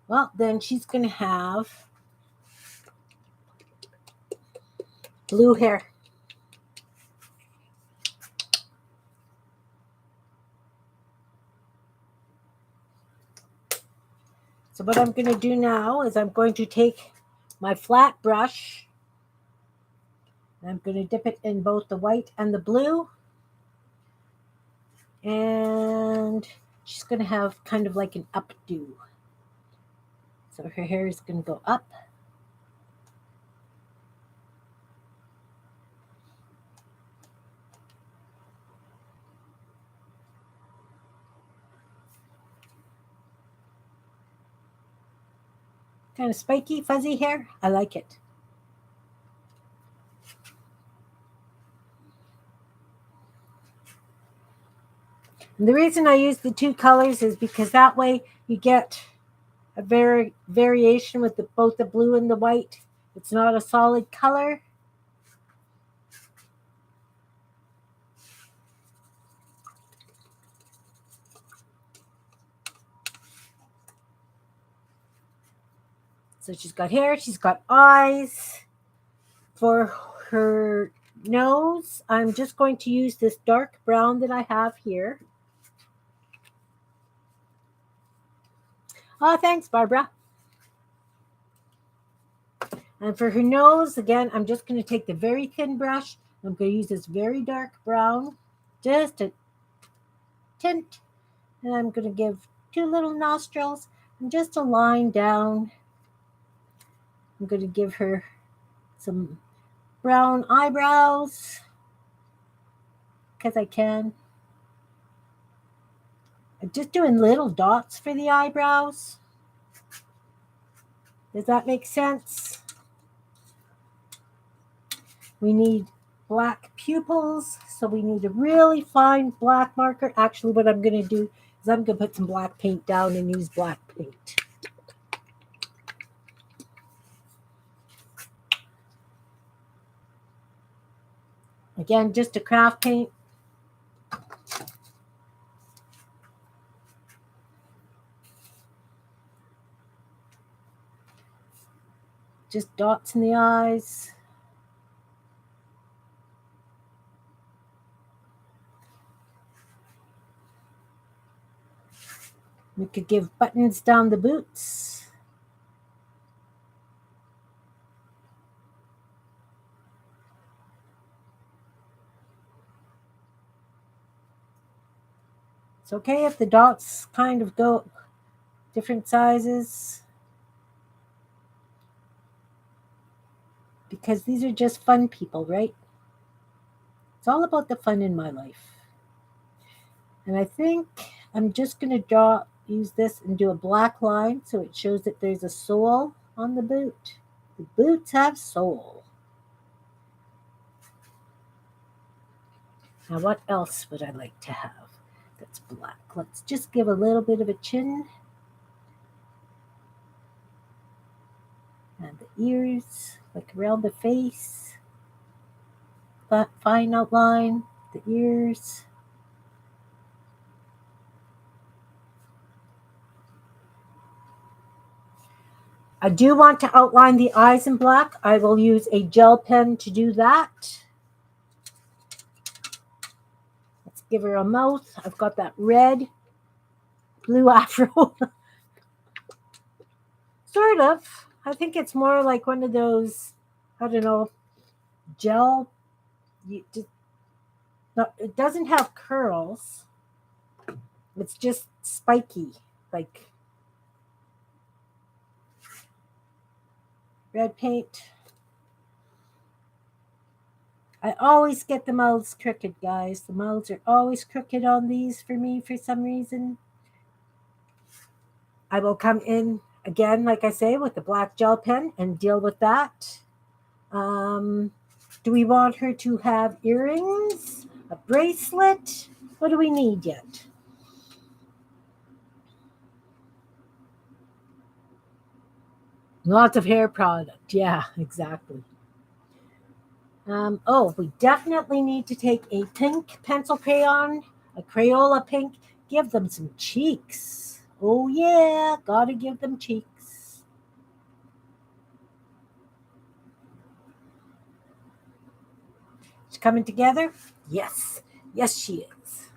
Well, then she's going to have blue hair. So what I'm going to do now is I'm going to take my flat brush and I'm going to dip it in both the white and the blue. And she's going to have kind of like an updo. So her hair is going to go up. Kind of spiky, fuzzy hair. I like it. And the reason I use the two colors is because that way you get a variation with both the blue and the white. It's not a solid color. So she's got hair, she's got eyes. For her nose, I'm just going to use this dark brown that I have here. Oh, thanks, Barbara. And for her nose, again, I'm just going to take the very thin brush. I'm going to use this very dark brown, just a tint. And I'm going to give 2 little nostrils and just a line down. I'm going to give her some brown eyebrows because I can. I'm just doing little dots for the eyebrows. Does that make sense? We need black pupils, so we need a really fine black marker. Actually, what I'm going to do is I'm going to put some black paint down and use black paint. Again, just a craft paint. Just dots in the eyes. We could give buttons down the boots. It's okay if the dots kind of go different sizes, because these are just fun people, right? It's all about the fun in my life. And I think I'm just going to use this and do a black line so it shows that there's a sole on the boot. The boots have sole. Now, what else would I like to have that's black? Let's just give a little bit of a chin. And the ears, like around the face. That fine outline, the ears. I do want to outline the eyes in black. I will use a gel pen to do that. Let's give her a mouth. I've got that red, blue afro. Sort of. I think it's more like one of those, I don't know, gel. It doesn't have curls. It's just spiky, like red paint. I always get the mouths crooked, guys. The mouths are always crooked on these for me for some reason. I will come in again, like I say, with the black gel pen and deal with that. Do we want her to have earrings? A bracelet? What do we need yet? Lots of hair product. Yeah, exactly. We definitely need to take a pink pencil crayon, a Crayola pink. Give them some cheeks. Oh, yeah, gotta give them cheeks. She's coming together? Yes. Yes, she is.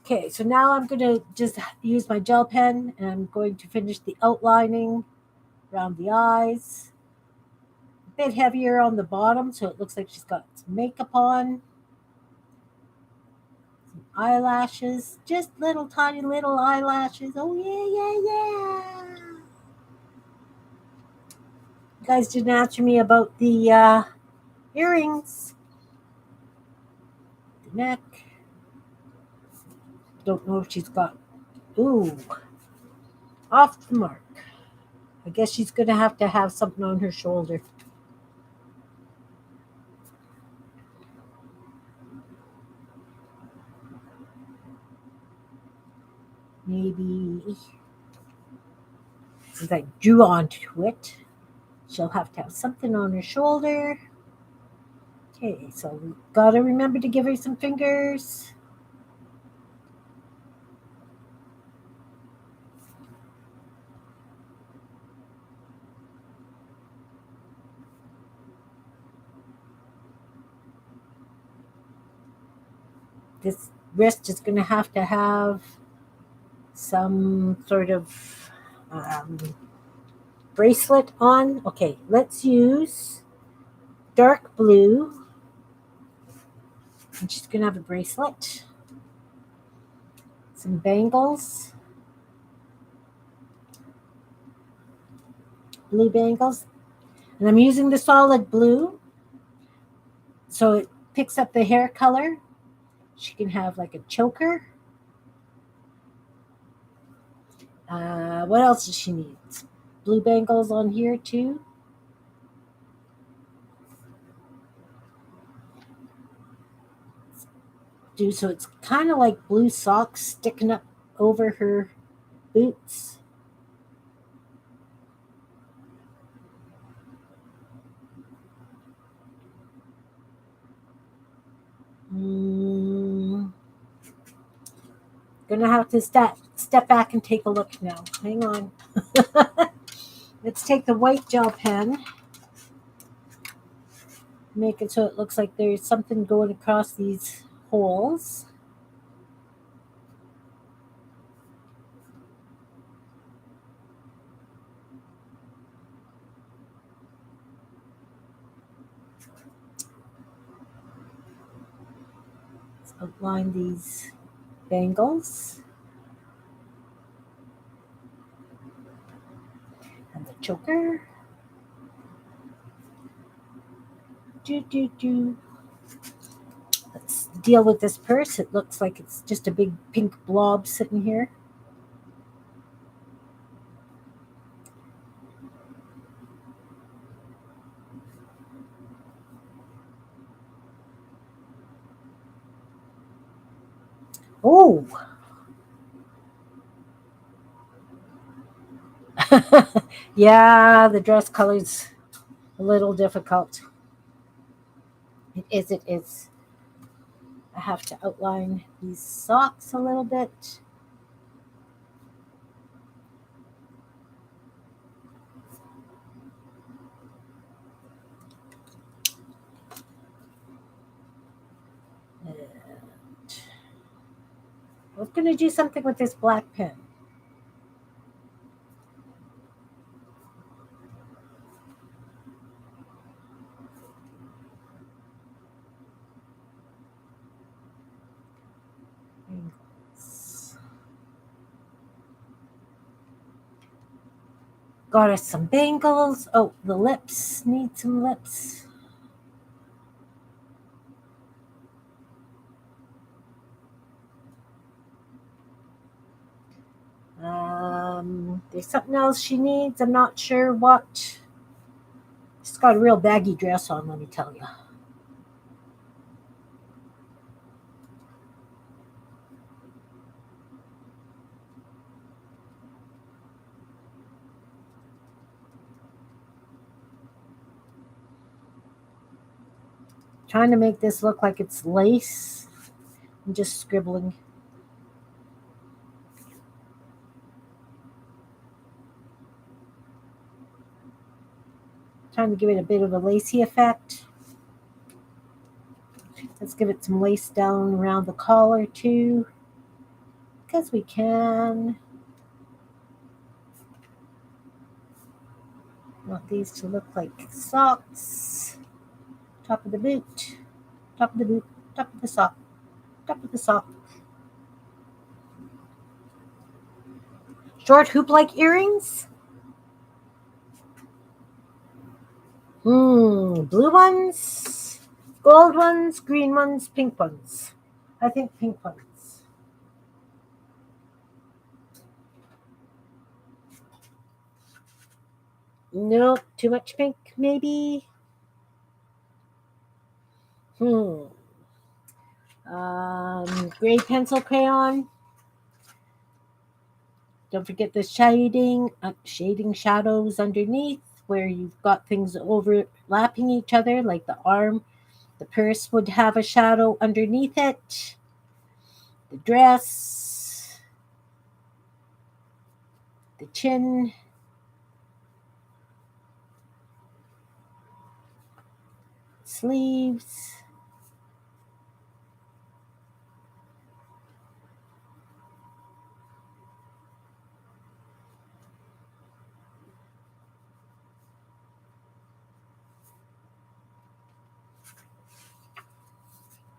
Okay, so now I'm going to just use my gel pen and I'm going to finish the outlining around the eyes. A bit heavier on the bottom, so it looks like she's got some makeup on. Some eyelashes, just little tiny little eyelashes. Oh, yeah, yeah, yeah. You guys didn't answer me about the earrings. The neck. Don't know if she's got. Ooh. Off the mark. I guess she's going to have something on her shoulder. Maybe since I drew onto it, she'll have to have something on her shoulder. Okay, so we gotta remember to give her some fingers. This wrist is gonna have some sort of um, bracelet on. Okay, let's use dark blue. And she's gonna have a bracelet, some bangles, blue bangles, and I'm using the solid blue so it picks up the hair color. She can have like a choker. What else does she need? Blue bangles on here too. Do so it's kind of like blue socks sticking up over her boots. Mm, gonna have to step back and take a look now. Hang on. Let's take the white gel pen, make it so it looks like there's something going across these holes. Let's outline these bangles and the choker. Do. Let's deal with this purse. It looks like it's just a big pink blob sitting here. Oh, yeah, the dress color's a little difficult. It is, it is. I have to outline these socks a little bit. And I was going to do something with this black pen. Got us some bangles. Oh, the lips. Need some lips. There's something else she needs. I'm not sure what. She's got a real baggy dress on, let me tell you. Trying to make this look like it's lace. I'm just scribbling. Trying to give it a bit of a lacy effect. Let's give it some lace down around the collar too, because we can. Want these to look like socks. Top of the boot, top of the boot, top of the sock, top of the sock. Short hoop-like earrings. Blue ones, gold ones, green ones, pink ones. I think pink ones. Nope, too much pink, maybe. Hmm. Gray pencil crayon. Don't forget the shading shadows underneath where you've got things overlapping each other, like the arm. The purse would have a shadow underneath it. The dress, the chin, sleeves.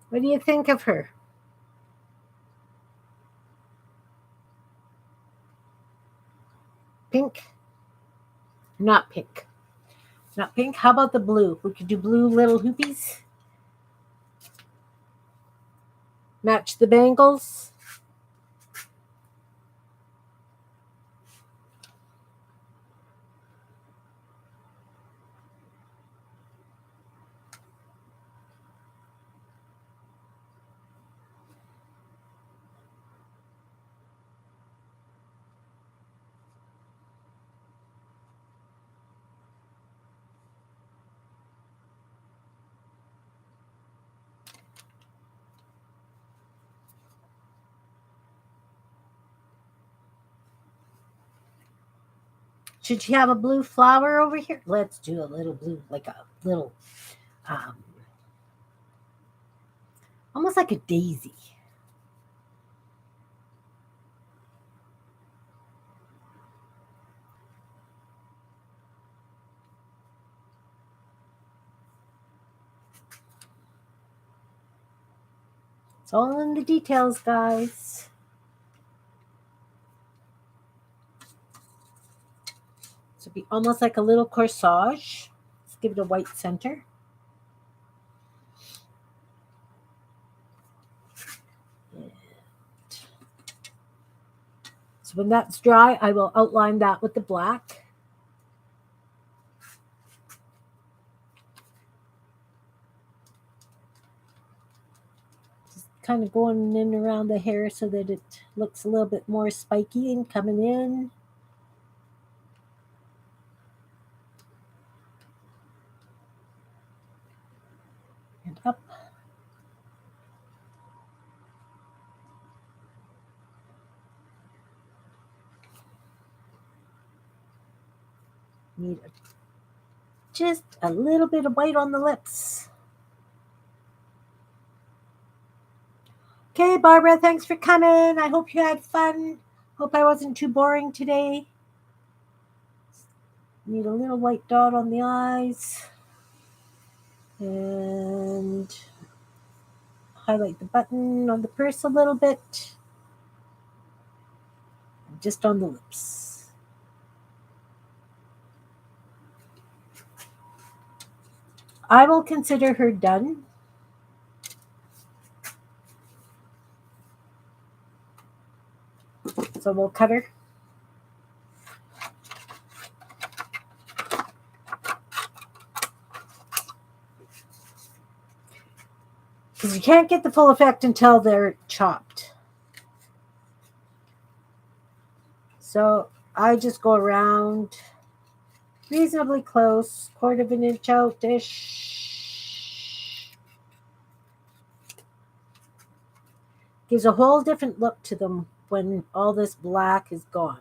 What do you think of her? Pink? Not pink. Not pink. How about the blue? We could do blue little hoopies. Match the bangles. Should she have a blue flower over here? Let's do a little blue, like a little, um, almost like a daisy. It's all in the details, guys. So be almost like a little corsage. Let's give it a white center. So when that's dry, I will outline that with the black. Just kind of going in around the hair so that it looks a little bit more spiky and coming in. And up. Need just a little bit of white on the lips. Okay, Barbara, thanks for coming. I hope you had fun. Hope I wasn't too boring today. Need a little white dot on the eyes. And highlight the button on the purse a little bit. Just on the lips. I will consider her done. So we'll cut her. Because you can't get the full effect until they're chopped. So I just go around reasonably close, 1/4 inch out-ish. Gives a whole different look to them when all this black is gone.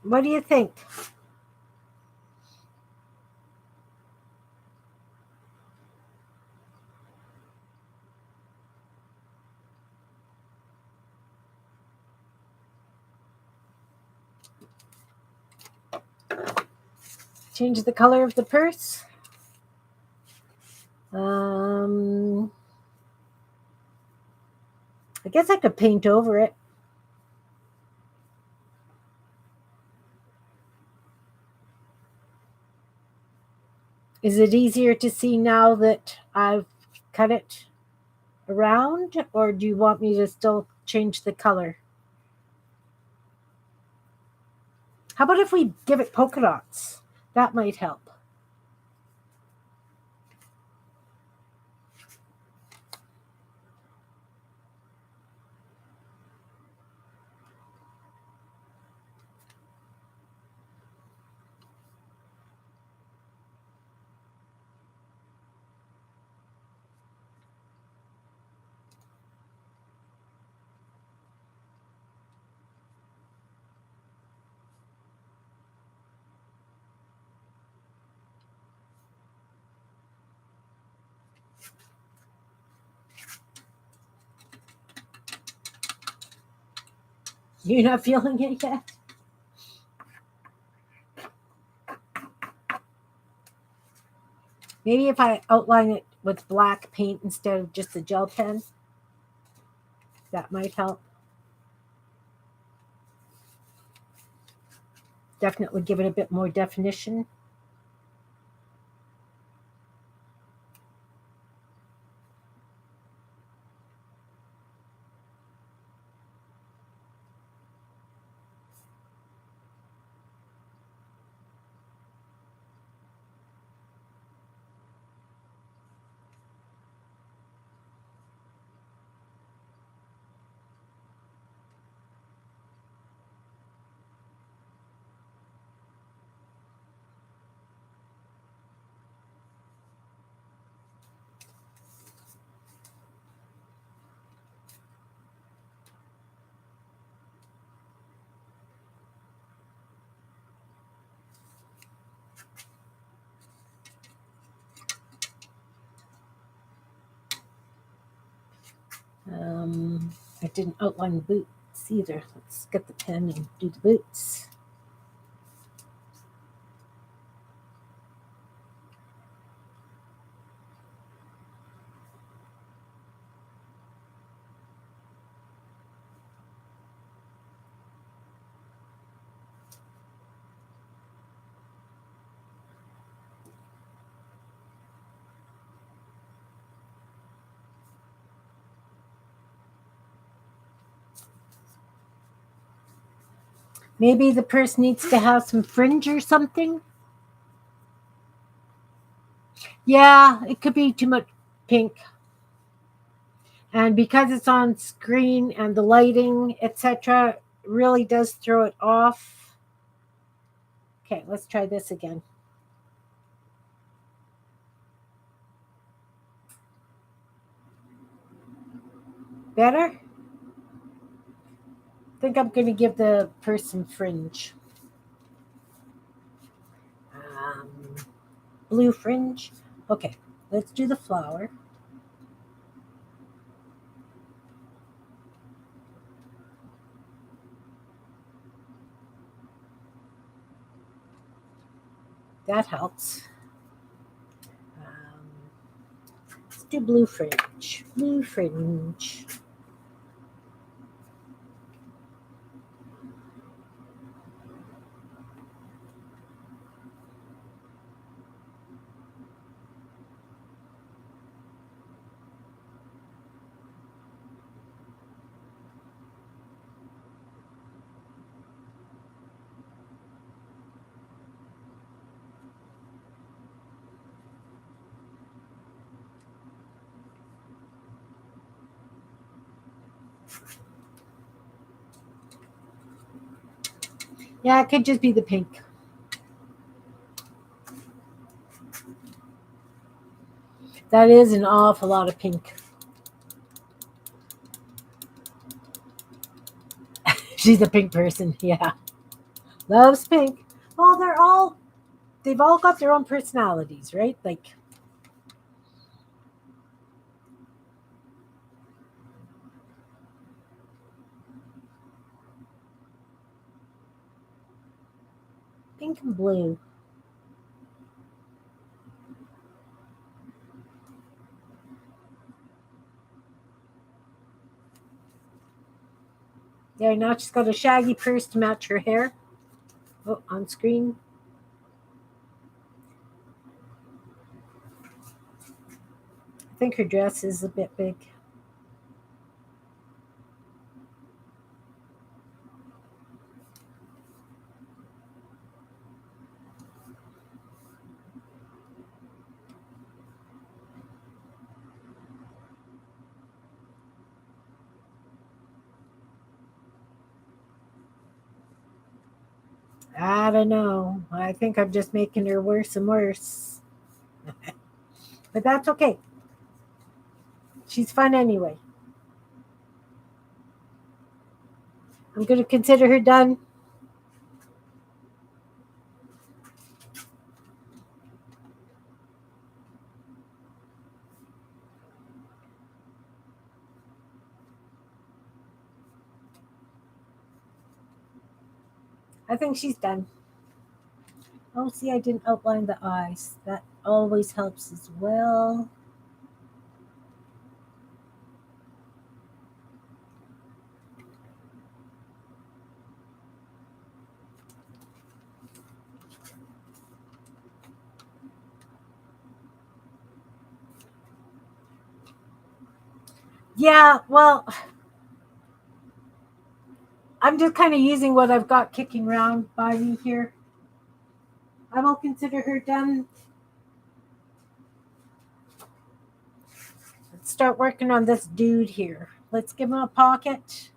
What do you think? Change the color of the purse. I guess I could paint over it. Is it easier to see now that I've cut it around, or do you want me to still change the color? How about if we give it polka dots? That might help. You're not feeling it yet? Maybe if I outline it with black paint instead of just the gel pen, that might help. Definitely give it a bit more definition. I didn't outline the boots either. Let's get the pen and do the boots. Maybe the purse needs to have some fringe or something. Yeah, it could be too much pink. And because it's on screen and the lighting, etc., really does throw it off. Okay, let's try this again. Better? I think I'm going to give the person fringe. Um, Blue fringe. Okay, let's do the flower. That helps. Let's do blue fringe. Blue fringe. Yeah, it could just be the pink. That is an awful lot of pink. She's a pink person, yeah. Loves pink. Well, they've all got their own personalities, right? Like, pink and blue. There, now she's got a shaggy purse to match her hair. Oh, on screen. I think her dress is a bit big. I don't know. I think I'm just making her worse and worse. But that's okay. She's fun anyway. I'm going to consider her done. I think she's done. Oh, see, I didn't outline the eyes. That always helps as well. Yeah, well, I'm just kind of using what I've got kicking around by me here. I will consider her done. Let's start working on this dude here. Let's give him a pocket.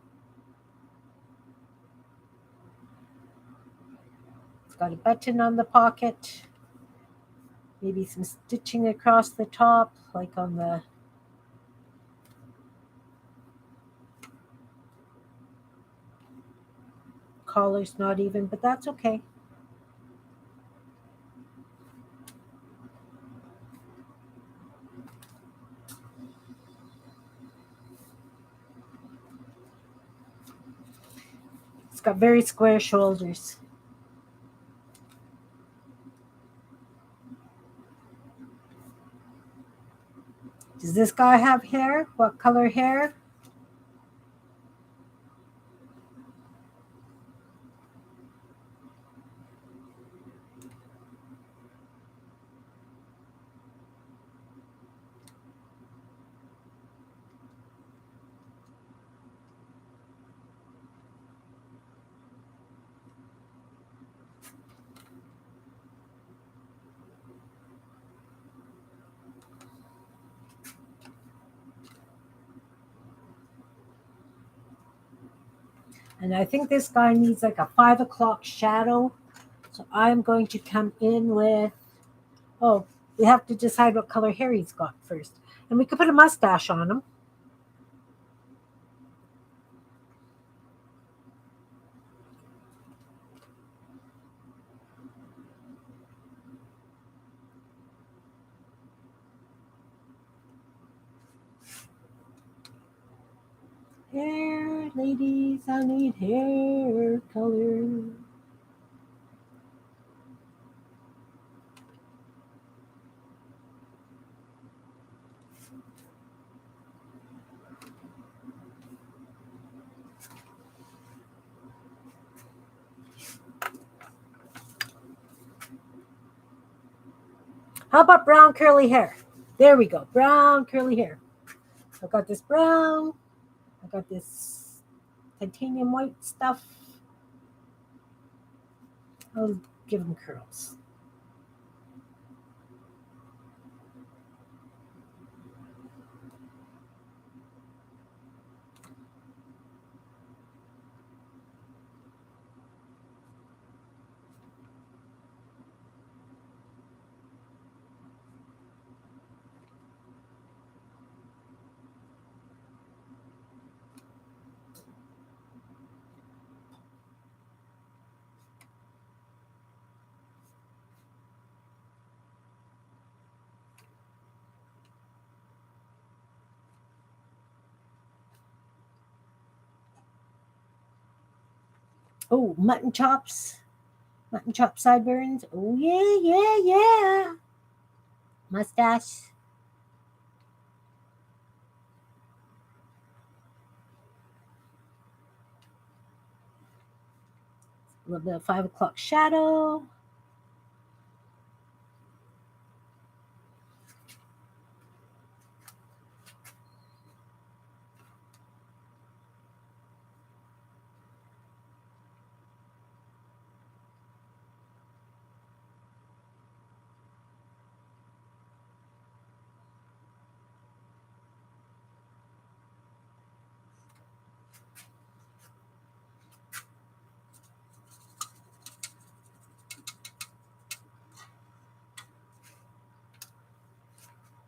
It's got a button on the pocket. Maybe some stitching across the top, like on the collar's not even, but that's okay. It's got very square shoulders. Does this guy have hair? What color hair? And I think this guy needs like a 5 o'clock shadow. So I'm going to come in with, oh, we have to decide what color hair he's got first. And we could put a mustache on him. Hair, ladies, I need hair color. How about brown curly hair? There we go. Brown curly hair. I've got this brown. I got this titanium white stuff. I'll give him curls. Oh, mutton chops. Mutton chop sideburns. Oh, yeah, yeah, yeah. Mustache. little bit of 5 o'clock shadow.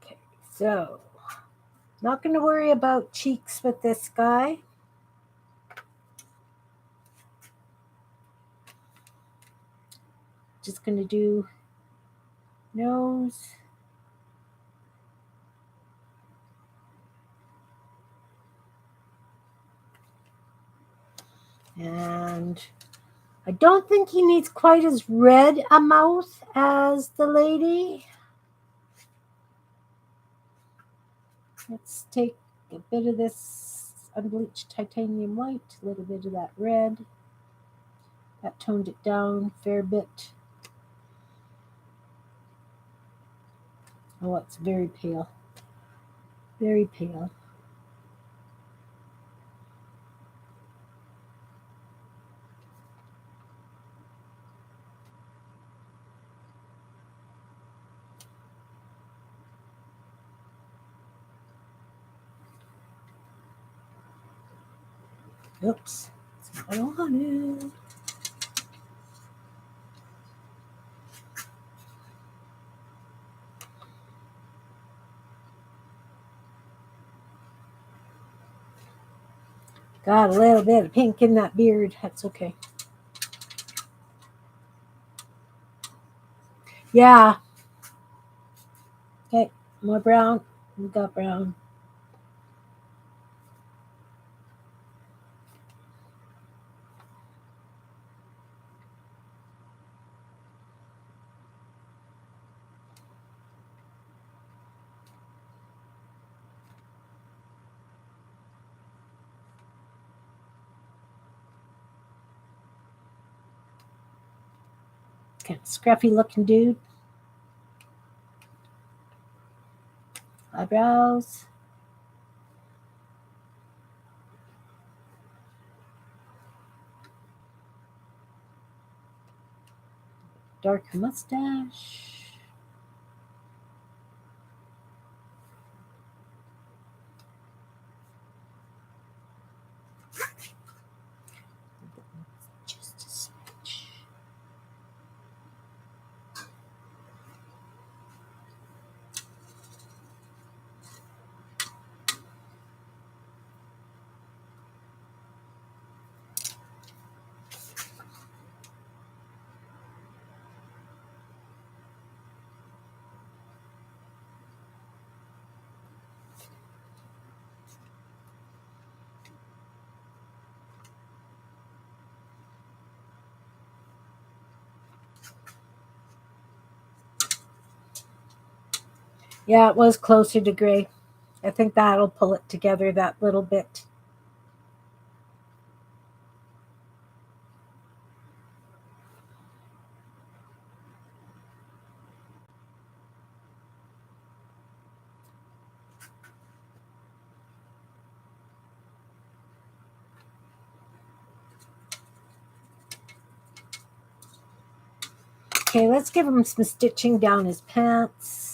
Okay, so not going to worry about cheeks with this guy. Just going to do nose. And I don't think he needs quite as red a mouth as the lady. Let's take a bit of this unbleached titanium white, a little bit of that red. That toned it down a fair bit. Oh, it's very pale. Very pale. Oops. I don't want it. Got a little bit of pink in that beard. That's okay. Yeah. Okay. More brown. We got brown. Kind of scruffy looking dude. Eyebrows. Dark mustache. Just a smidge. Yeah, it was closer to gray. I think that'll pull it together that little bit. Okay, let's give him some stitching down his pants.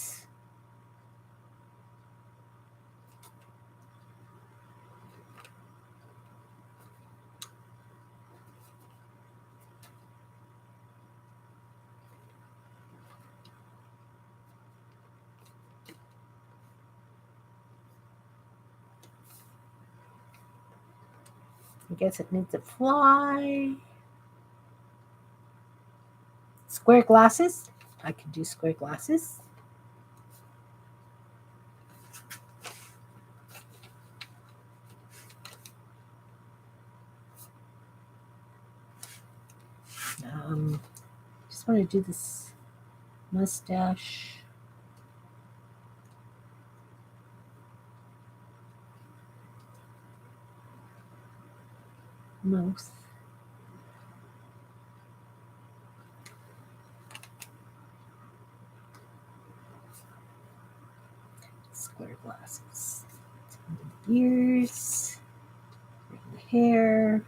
I guess it needs a fly. Square glasses. I could do square glasses. Just want to do this mustache. Mouth. Square glasses. Ears. Hair.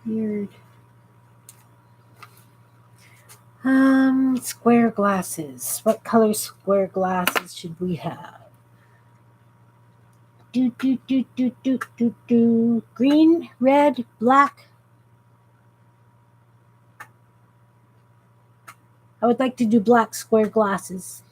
Beard. Square glasses. What color square glasses should we have? Green, red, black. I would like to do black square glasses.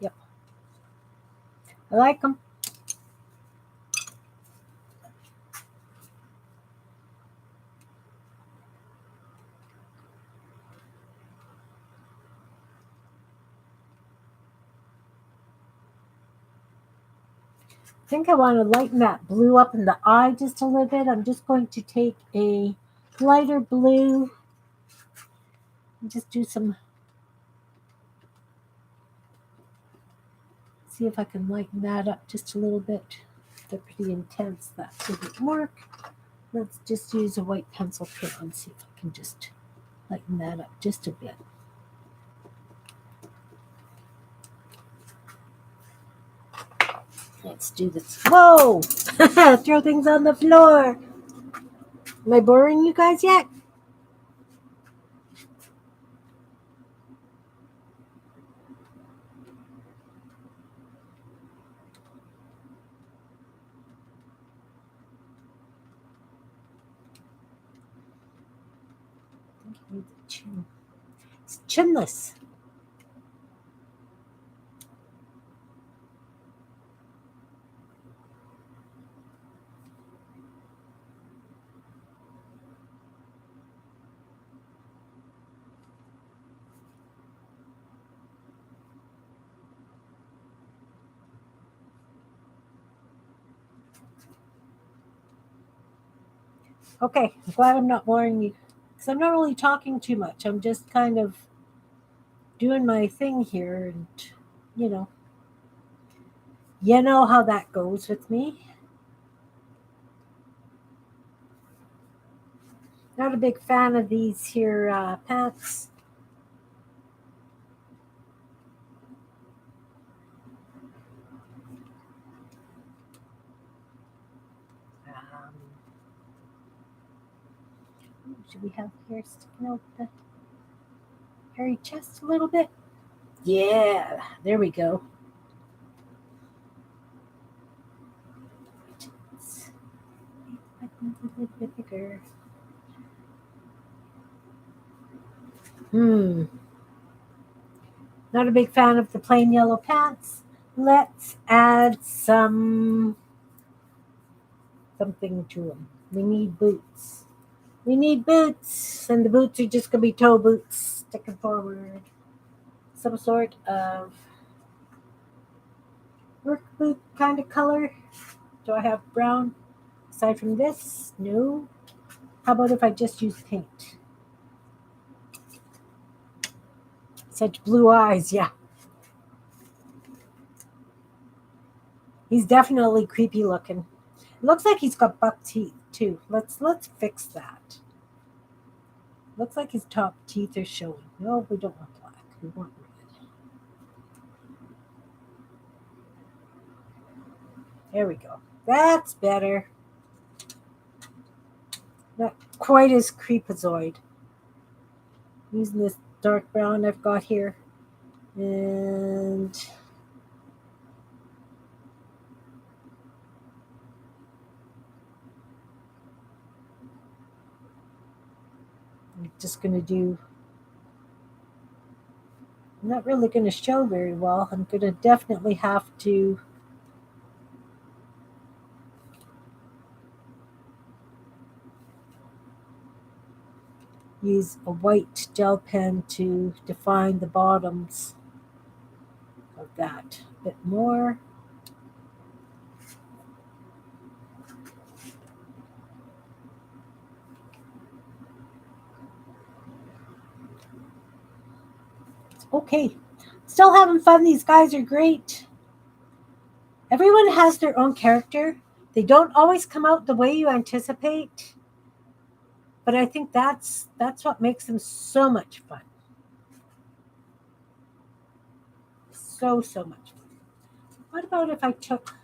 Yep. I like them. I think I want to lighten that blue up in the eye just a little bit. I'm just going to take a lighter blue and just do some, see if I can lighten that up just a little bit. They're pretty intense. That didn't work. Let's just use a white pencil here and see if I can just lighten that up just a bit. Let's do this. Whoa! Throw things on the floor. Am I boring you guys yet? I think it needs a chin. It's chinless. Okay, I'm glad I'm not boring you. Because I'm not really talking too much. I'm just kind of doing my thing here. And, you know, you know how that goes with me. Not a big fan of these here pants. Um, should we have hair sticking out the hairy chest a little bit? Yeah, there we go. A little bit bigger. Not a big fan of the plain yellow pants. Let's add something to them. We need boots. We need boots, and the boots are just gonna be toe boots, sticking forward. Some sort of work boot kind of color. Do I have brown? Aside from this, no. How about if I just use paint? Such blue eyes, yeah. He's definitely creepy looking. It looks like he's got buck teeth too. Let's fix that. Looks like his top teeth are showing. No, we don't want black. We want red. There we go. That's better. Not quite as creepazoid. Using this dark brown I've got here. And I'm just going to do, I'm not really going to show very well. I'm going to definitely have to use a white gel pen to define the bottoms of that a bit more. Okay, still having fun. These guys are great. Everyone has their own character. They don't always come out the way you anticipate, but I think that's what makes them so much fun. So much fun. What about if I took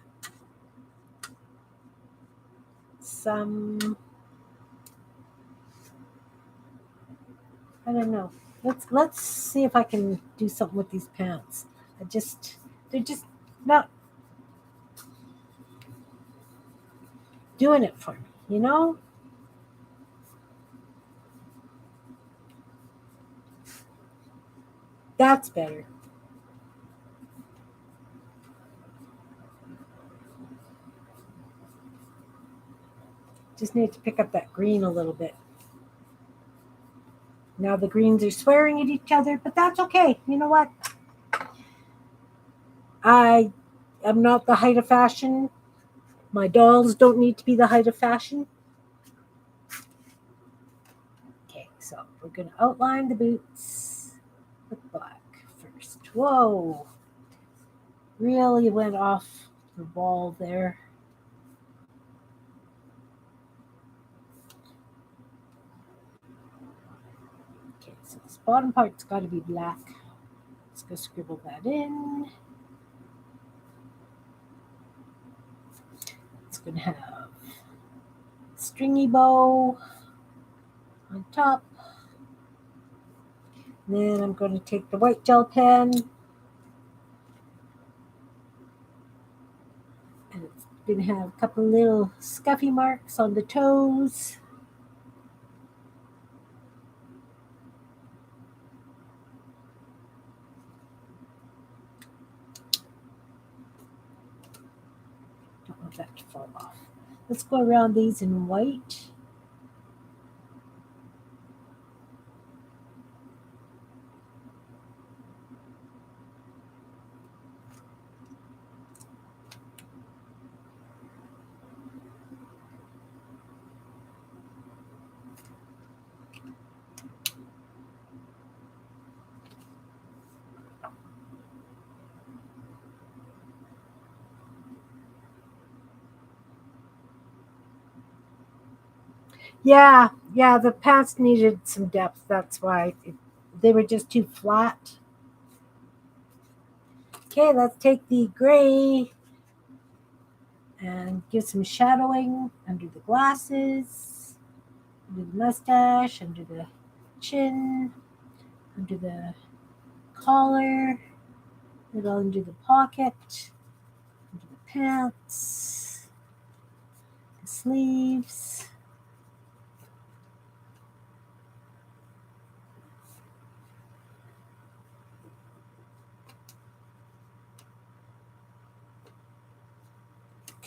some, I don't know. Let's see if I can do something with these pants. They're just not doing it for me, you know? That's better. Just need to pick up that green a little bit. Now the greens are swearing at each other, but that's okay. You know what? I am not the height of fashion. My dolls don't need to be the height of fashion. Okay, so we're going to outline the boots with black first. Whoa, really went off the wall there. Okay, so this bottom part's got to be black. Let's go scribble that in. It's going to have stringy bow on top. Then I'm going to take the white gel pen, and it's going to have a couple little scuffy marks on the toes. Don't want that to fall off. Let's go around these in white. Yeah, the pants needed some depth. That's why they were just too flat. Okay, let's take the gray and give some shadowing under the glasses, under the mustache, under the chin, under the collar, a little under the pocket, under the pants, the sleeves.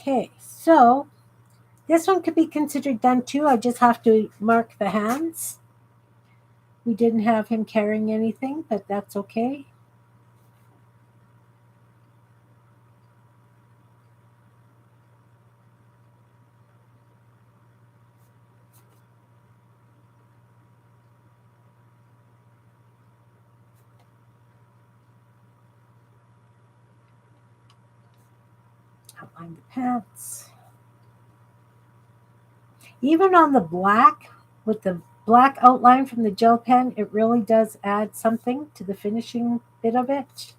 Okay, so this one could be considered done too. I just have to mark the hands. We didn't have him carrying anything, but that's okay. Outline the pants. Even on the black, with the black outline from the gel pen, it really does add something to the finishing bit of it.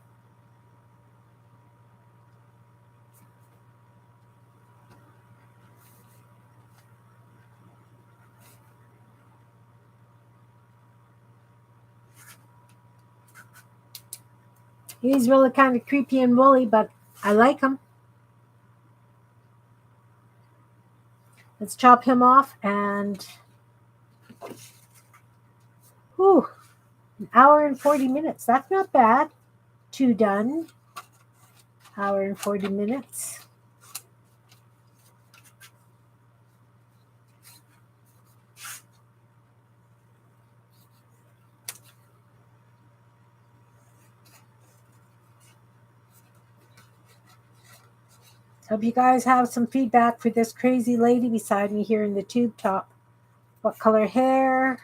He's really kind of creepy and woolly, but I like him. Let's chop him off and Whew, an hour and 40 minutes. That's not bad. 2 done. Hour and 40 minutes. Hope you guys have some feedback for this crazy lady beside me here in the tube top. What color hair?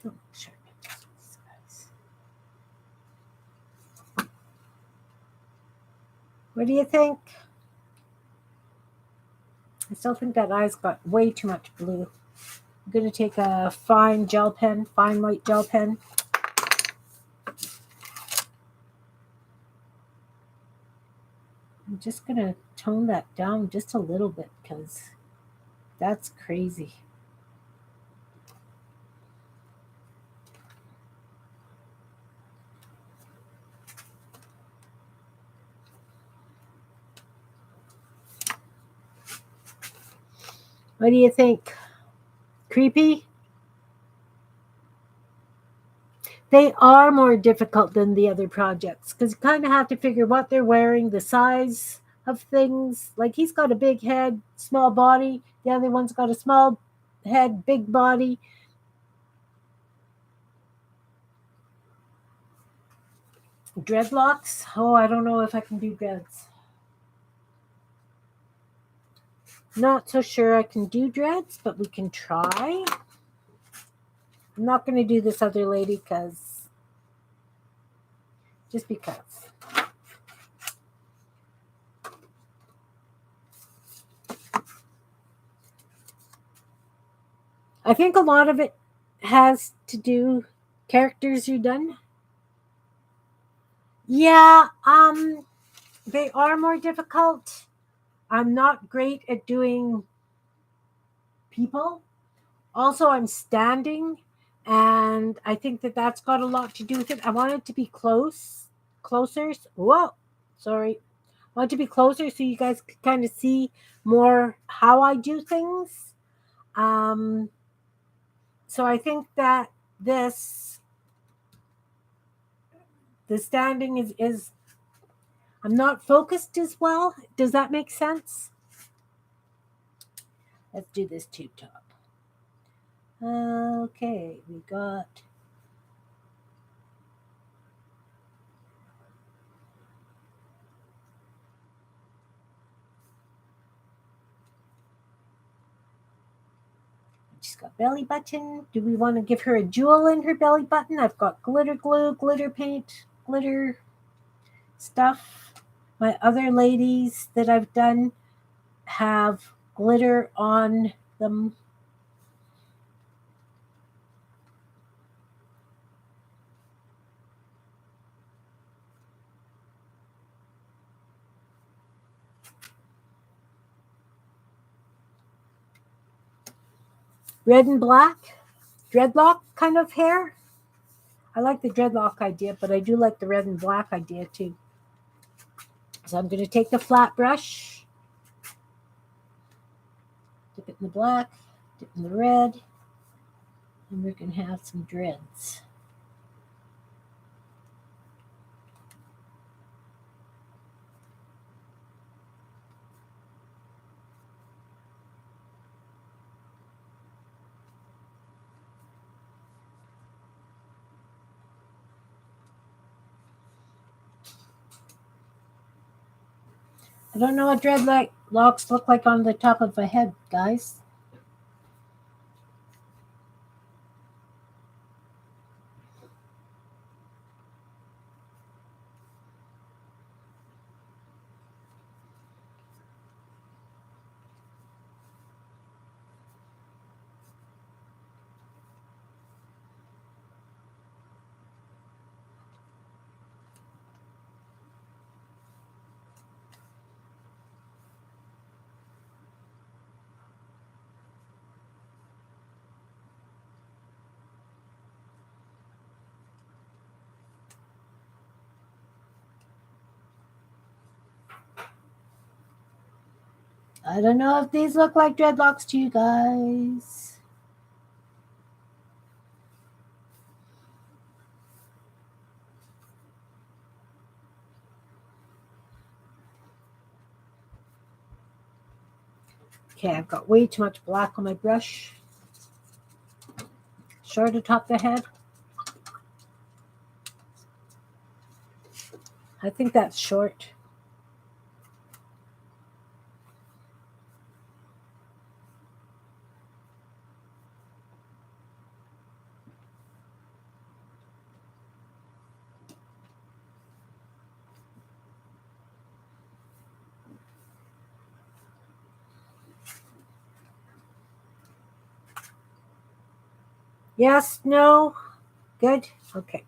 Don't sharpen these guys. What do you think? I still think that eye's got way too much blue. I'm going to take a fine gel pen, fine white gel pen. I'm just going to tone that down just a little bit because that's crazy. What do you think? Creepy? They are more difficult than the other projects because you kind of have to figure what they're wearing, the size of things. Like he's got a big head, small body. The other one's got a small head, big body. Dreadlocks? Oh, I don't know if I can do dreads. Not so sure I can do dreads, but we can try. I'm not going to do this other lady because just because. I think a lot of it has to do characters you've done. Yeah, they are more difficult. I'm not great at doing people. Also, I'm standing, and I think that that's got a lot to do with it. I want it to be closer. Whoa, sorry. I want it to be closer so you guys can kind of see more how I do things. So I think that the standing is I'm not focused as well. Does that make sense? Let's do this tube top. Okay, we got she's got belly button. Do we want to give her a jewel in her belly button? I've got glitter glue, glitter paint, glitter stuff. My other ladies that I've done have glitter on them. Red and black, dreadlock kind of hair. I like the dreadlock idea, but I do like the red and black idea too. So I'm going to take the flat brush, dip it in the black, dip it in the red, and we're going to have some dreads. I don't know what dreadlocks look like on the top of a head, guys. I don't know if these look like dreadlocks to you guys. Okay, I've got way too much black on my brush. Short atop the head. I think that's short. Yes, no, good, okay.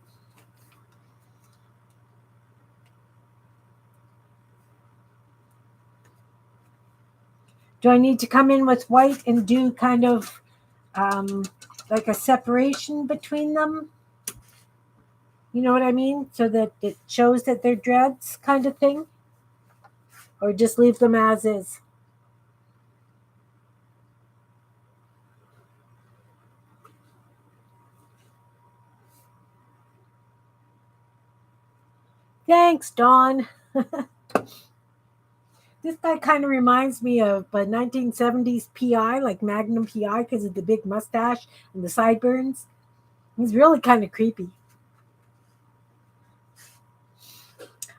Do I need to come in with white and do kind of like a separation between them? You know what I mean? So that it shows that they're dreads kind of thing? Or just leave them as is? Thanks, Dawn. This guy kind of reminds me of a 1970s PI, like Magnum PI, because of the big mustache and the sideburns. He's really kind of creepy.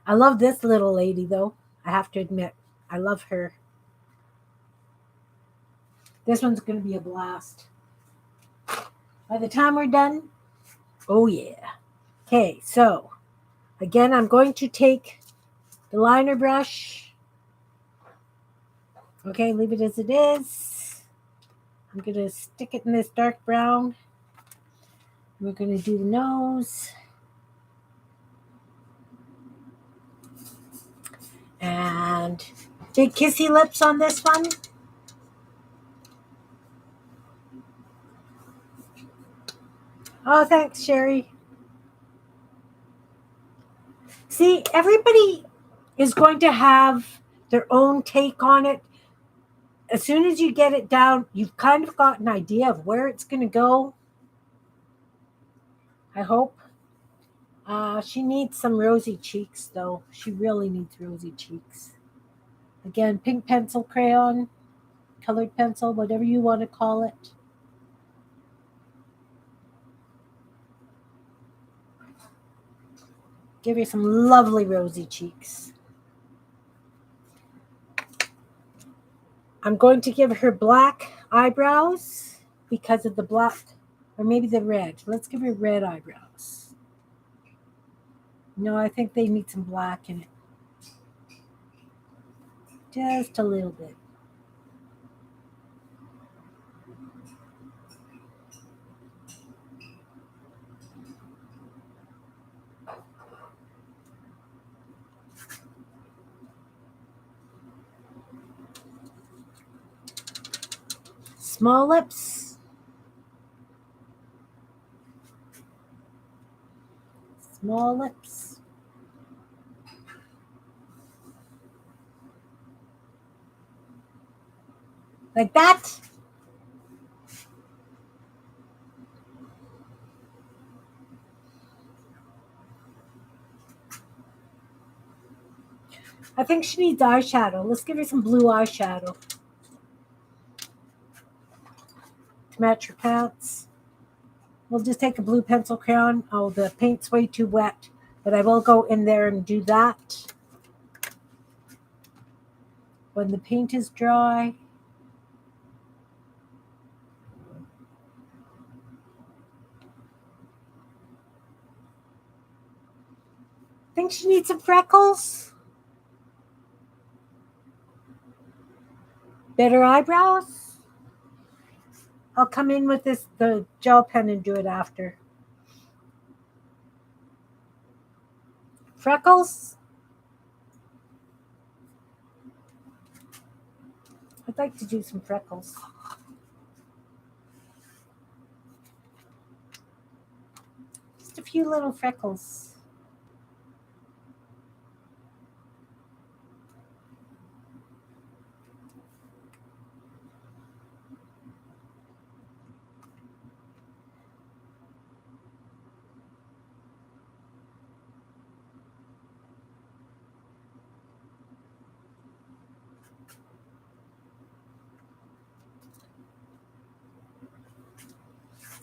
I love this little lady, though. I have to admit, I love her. This one's going to be a blast. By the time we're done, oh yeah. Okay, so again, I'm going to take the liner brush. Okay, leave it as it is. I'm going to stick it in this dark brown. We're going to do the nose. And big kissy lips on this one. Oh, thanks, Sherry. See, everybody is going to have their own take on it. As soon as you get it down, you've kind of got an idea of where it's going to go. I hope. She needs some rosy cheeks, though. She really needs rosy cheeks. Again, pink pencil crayon, colored pencil, whatever you want to call it. Give her some lovely rosy cheeks. I'm going to give her black eyebrows because of the black, or maybe the red. Let's give her red eyebrows. No, I think they need some black in it. Just a little bit. Small lips. Small lips. Like that. I think she needs eyeshadow. Let's give her some blue eyeshadow to match her pants. We'll just take a blue pencil crayon. Oh, the paint's way too wet, but I will go in there and do that when the paint is dry. Think she needs some freckles? Better eyebrows? I'll come in with the gel pen and do it after. Freckles? I'd like to do some freckles. Just a few little freckles.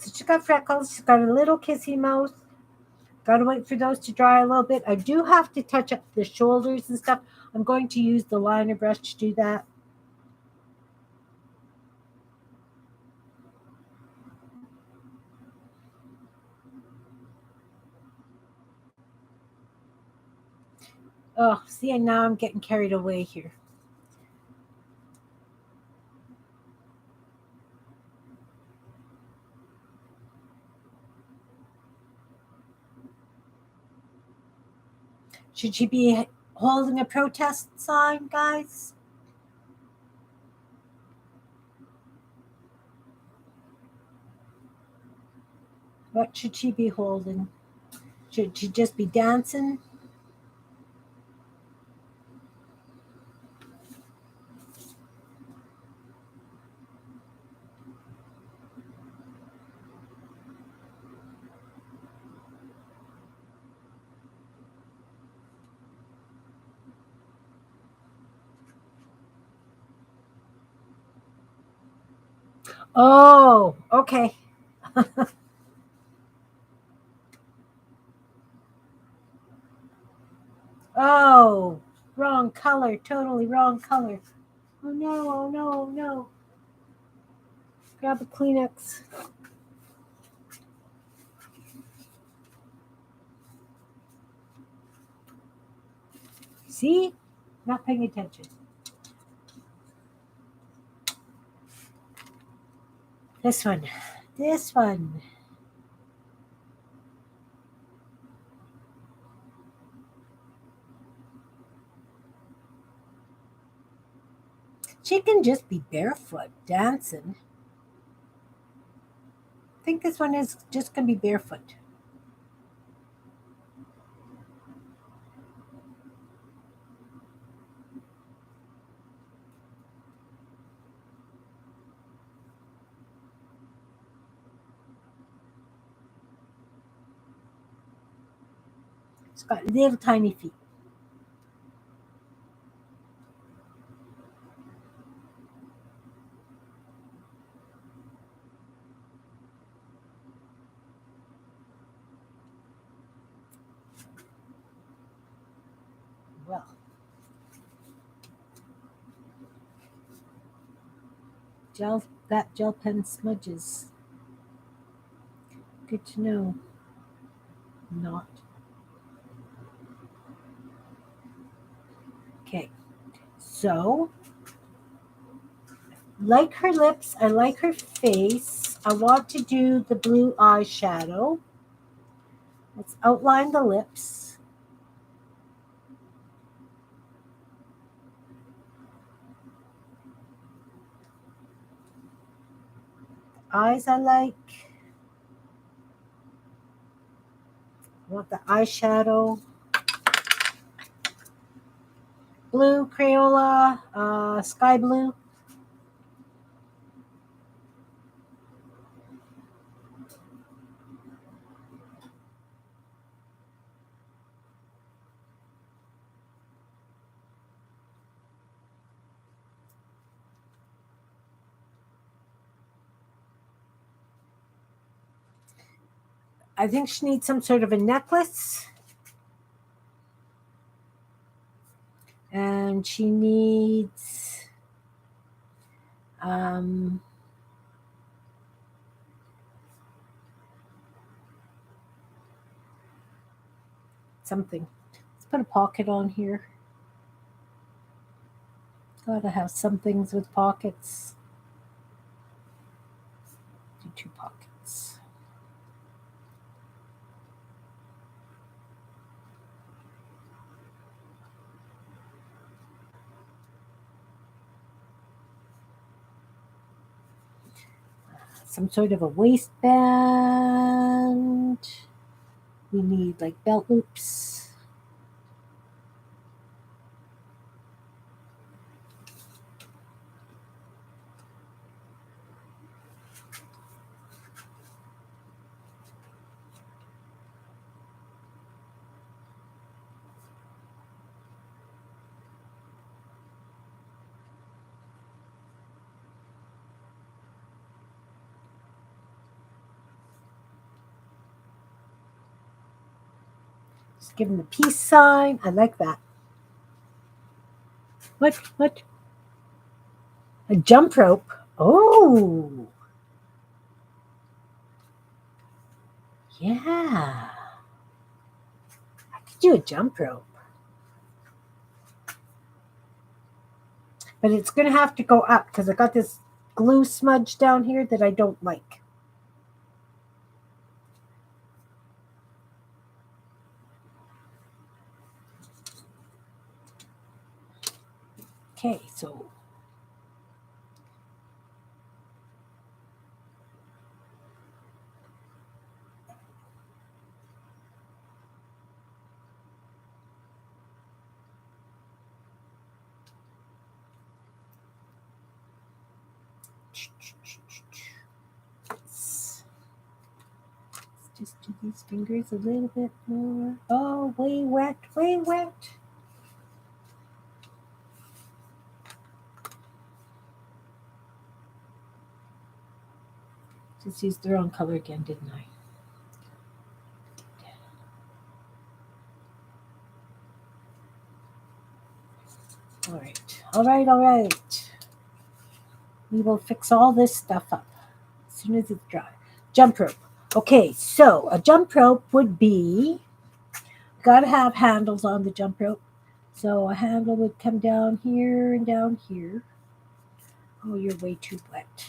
So she's got freckles. She's got a little kissy mouth. Got to wait for those to dry a little bit. I do have to touch up the shoulders and stuff. I'm going to use the liner brush to do that. Oh, see, and now I'm getting carried away here. Should she be holding a protest sign, guys? What should she be holding? Should she just be dancing? Oh, okay. Oh, wrong color. Totally wrong color. Oh no, oh no, oh no. Grab a Kleenex. See? Not paying attention. This one. This one. She can just be barefoot dancing. I think this one is just going to be barefoot. It's got little tiny feet. Well, that gel pen smudges. Good to know. Not. Okay. So, like her lips, I like her face. I want to do the blue eyeshadow. Let's outline the lips. Eyes I like. I want the eyeshadow. Blue, Crayola, sky blue. I think she needs some sort of a necklace. And she needs something. Let's put a pocket on here. Gotta have some things with pockets. Do 2 pockets. Some sort of a waistband. We need like belt loops. Just give him the peace sign. I like that. What? A jump rope. Oh. Yeah. I could do a jump rope. But it's going to have to go up because I got this glue smudge down here that I don't like. Okay, so let's just do these fingers a little bit more. Oh, way wet, way wet. Just used the wrong color again, didn't I? All right. We will fix all this stuff up as soon as it's dry. Jump rope. Okay, so a jump rope would be, got to have handles on the jump rope. So a handle would come down here and down here. Oh, you're way too wet.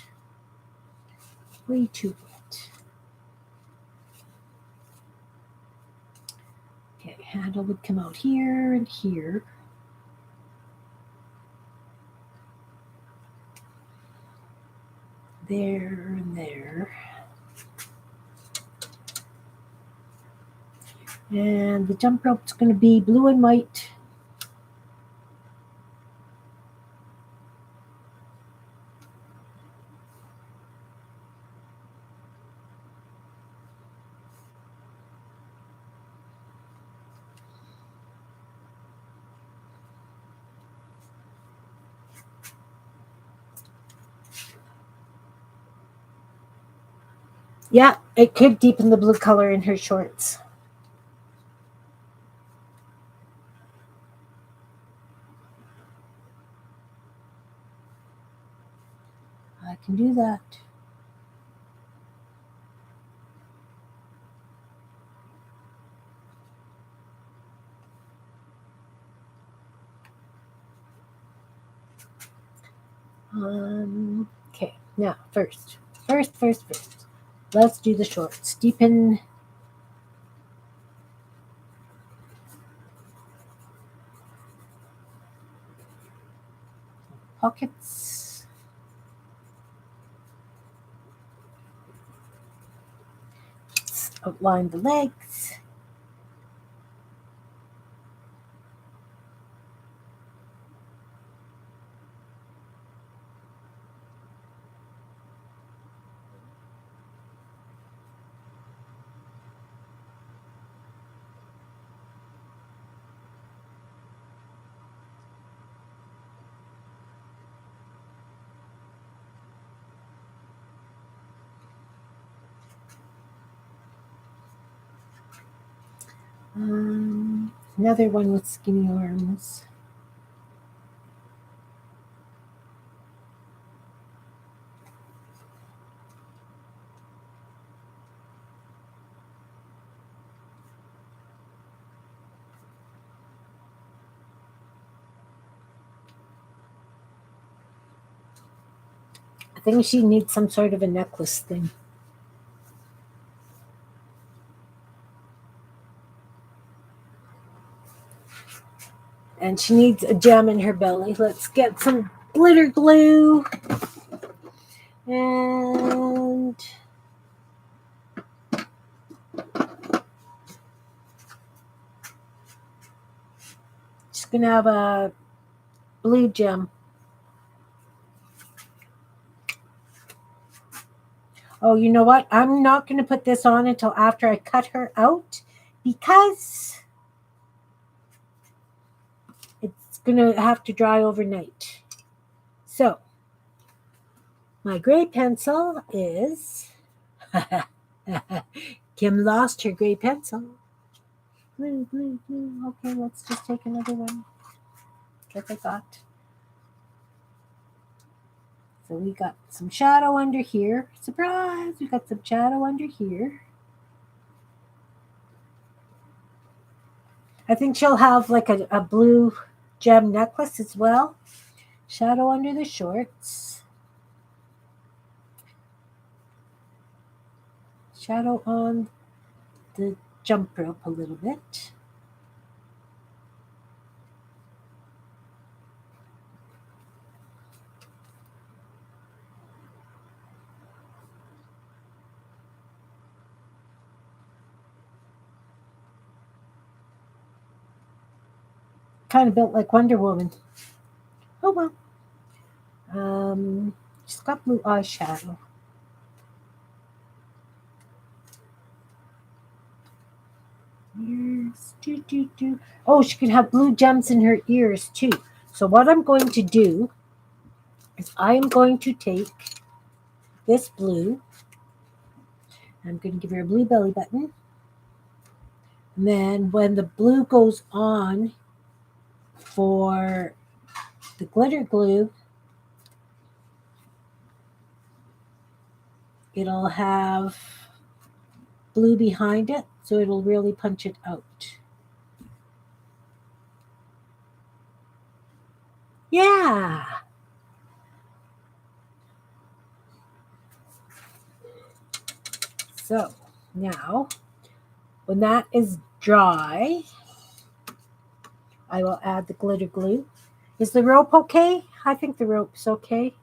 Way too wet. Okay, handle would come out here and here. There and there. And the jump rope's going to be blue and white. Yeah, it could deepen the blue color in her shorts. I can do that. Okay, now first. Let's do the shorts. Deepen. Pockets. Let's outline the legs. Another one with skinny arms. I think she needs some sort of a necklace thing. And she needs a gem in her belly. Let's get some glitter glue. And just going to have a blue gem. Oh, you know what? I'm not going to put this on until after I cut her out because it's going to have to dry overnight. So, my gray pencil is... Kim lost her gray pencil. Blue, blue, blue. Okay, let's just take another one. What I got. So we got some shadow under here. Surprise! We got some shadow under here. I think she'll have like a blue gem necklace as well. Shadow under the shorts. Shadow on the jump rope a little bit. Kind of built like Wonder Woman. Oh well. She's got blue eyeshadow. Ears. Doo, doo, doo. Oh, she can have blue gems in her ears too. So what I'm going to do is I am going to take this blue. I'm going to give her a blue belly button. And then when the blue goes on for the glitter glue, it'll have blue behind it, so it'll really punch it out. Yeah. So now, when that is dry, I will add the glitter glue. Is the rope okay? I think the rope's okay.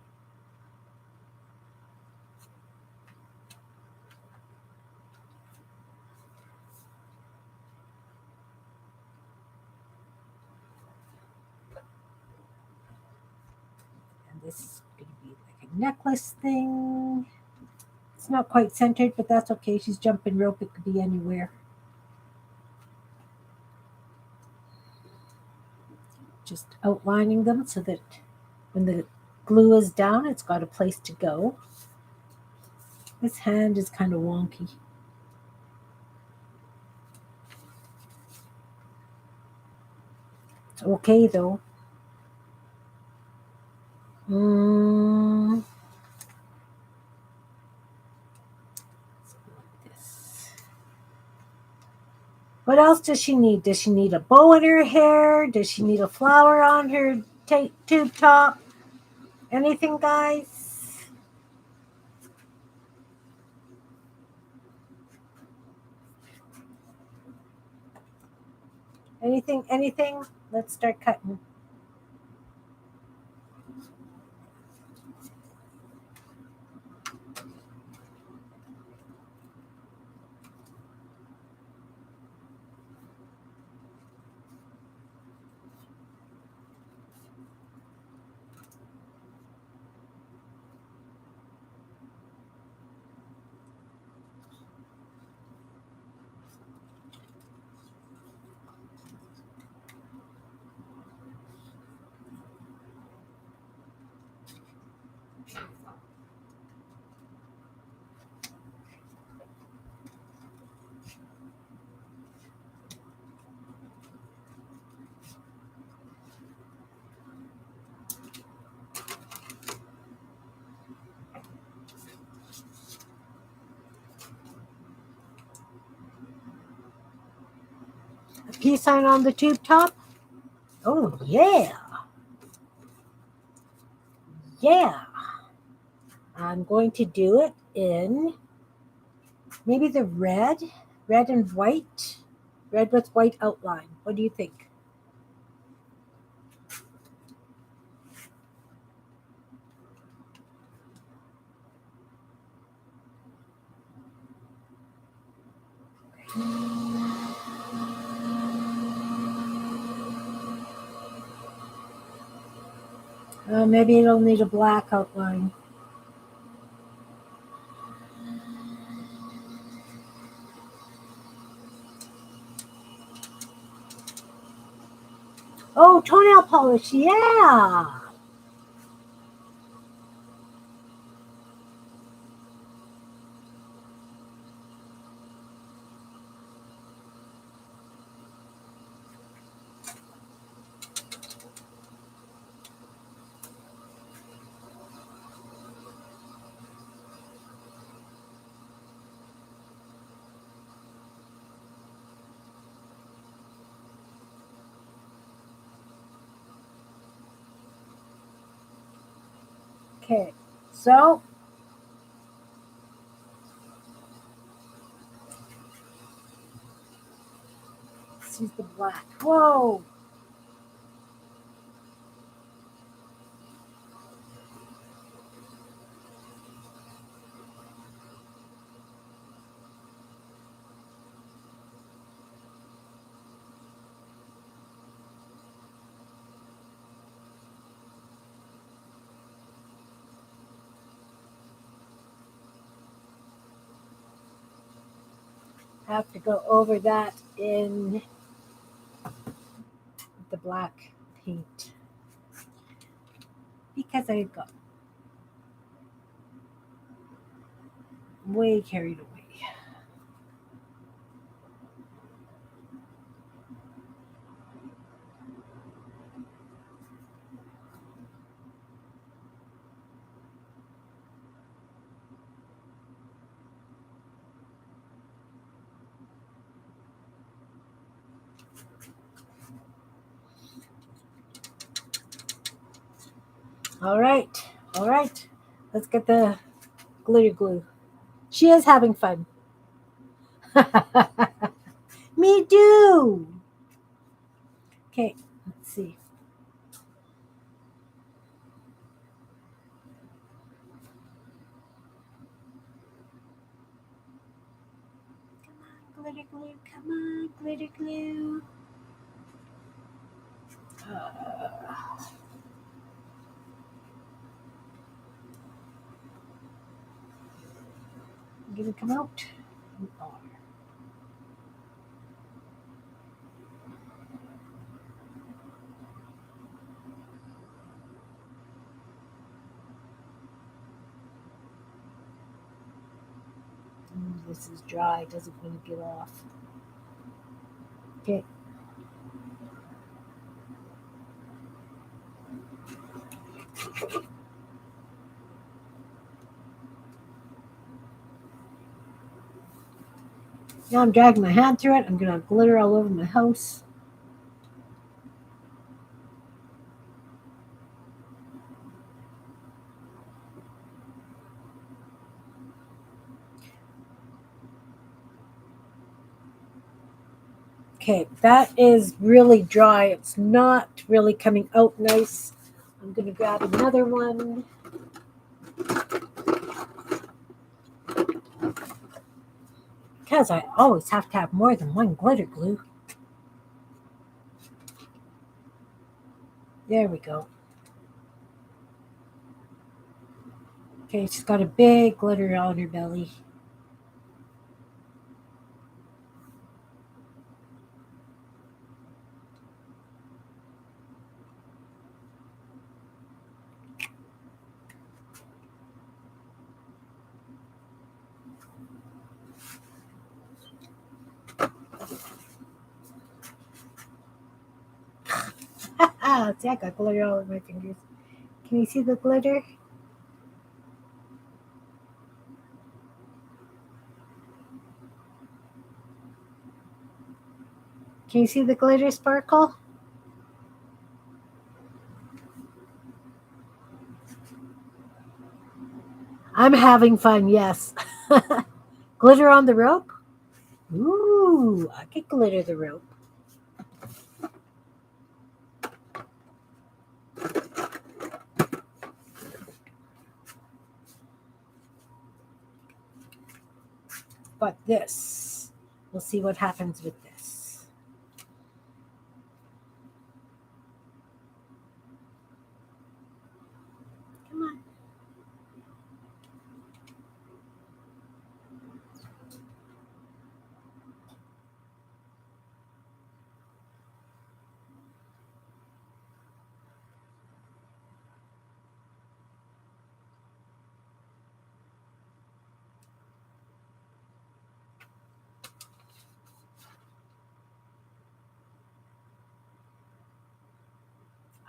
And this is going to be like a necklace thing. It's not quite centered, but that's okay. She's jumping rope. It could be anywhere. Just outlining them so that when the glue is down, it's got a place to go. This hand is kind of wonky. It's okay though. This. What else does she need? Does she need a bow in her hair? Does she need a flower on her tube top? Anything, guys? Anything, anything? Let's start cutting. A peace sign on the tube top. Oh, yeah. Yeah. I'm going to do it in maybe the red and white. Red with white outline. What do you think? Maybe it'll need a black outline. Oh, toenail polish. Yeah. Okay, so this is the black. Whoa! I have to go over that in the black paint because I got way carried away. All right, all right. Let's get the glitter glue. She is having fun. Me too. Okay, let's see. Come on, glitter glue. Come on, glitter glue. Uh, Gonna come out. Oh, this is dry. Doesn't want to get off. Okay. Now I'm dragging my hand through it. I'm gonna have glitter all over my house. Okay, that is really dry. It's not really coming out nice. I'm gonna grab another one. Because I always have to have more than one glitter glue. There we go. Okay, she's got a big glitter on her belly. See, I got glitter all over my fingers. Can you see the glitter? Can you see the glitter sparkle? I'm having fun, yes. Glitter on the rope? Ooh, I could glitter the rope. But this, we'll see what happens with this. Come on.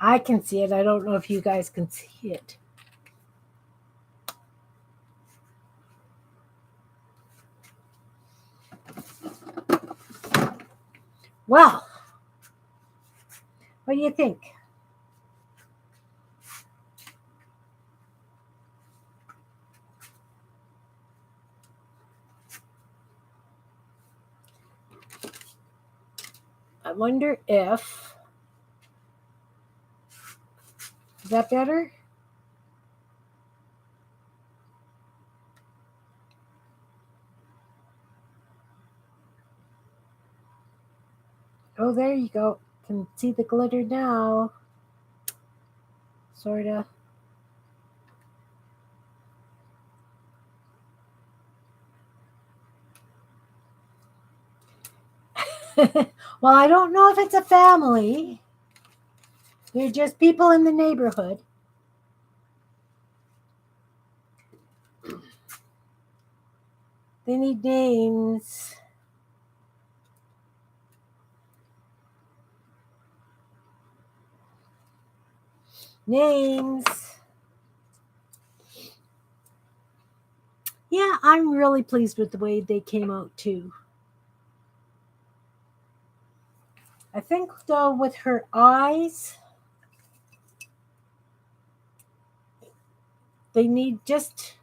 I can see it. I don't know if you guys can see it. Well, what do you think? wonder if... Is that better? Oh, there you go. Can see the glitter now. Sorta. Well, I don't know if it's a family. They're just people in the neighborhood. They need names. Names. Yeah, I'm really pleased with the way they came out too. I think though with her eyes, they need just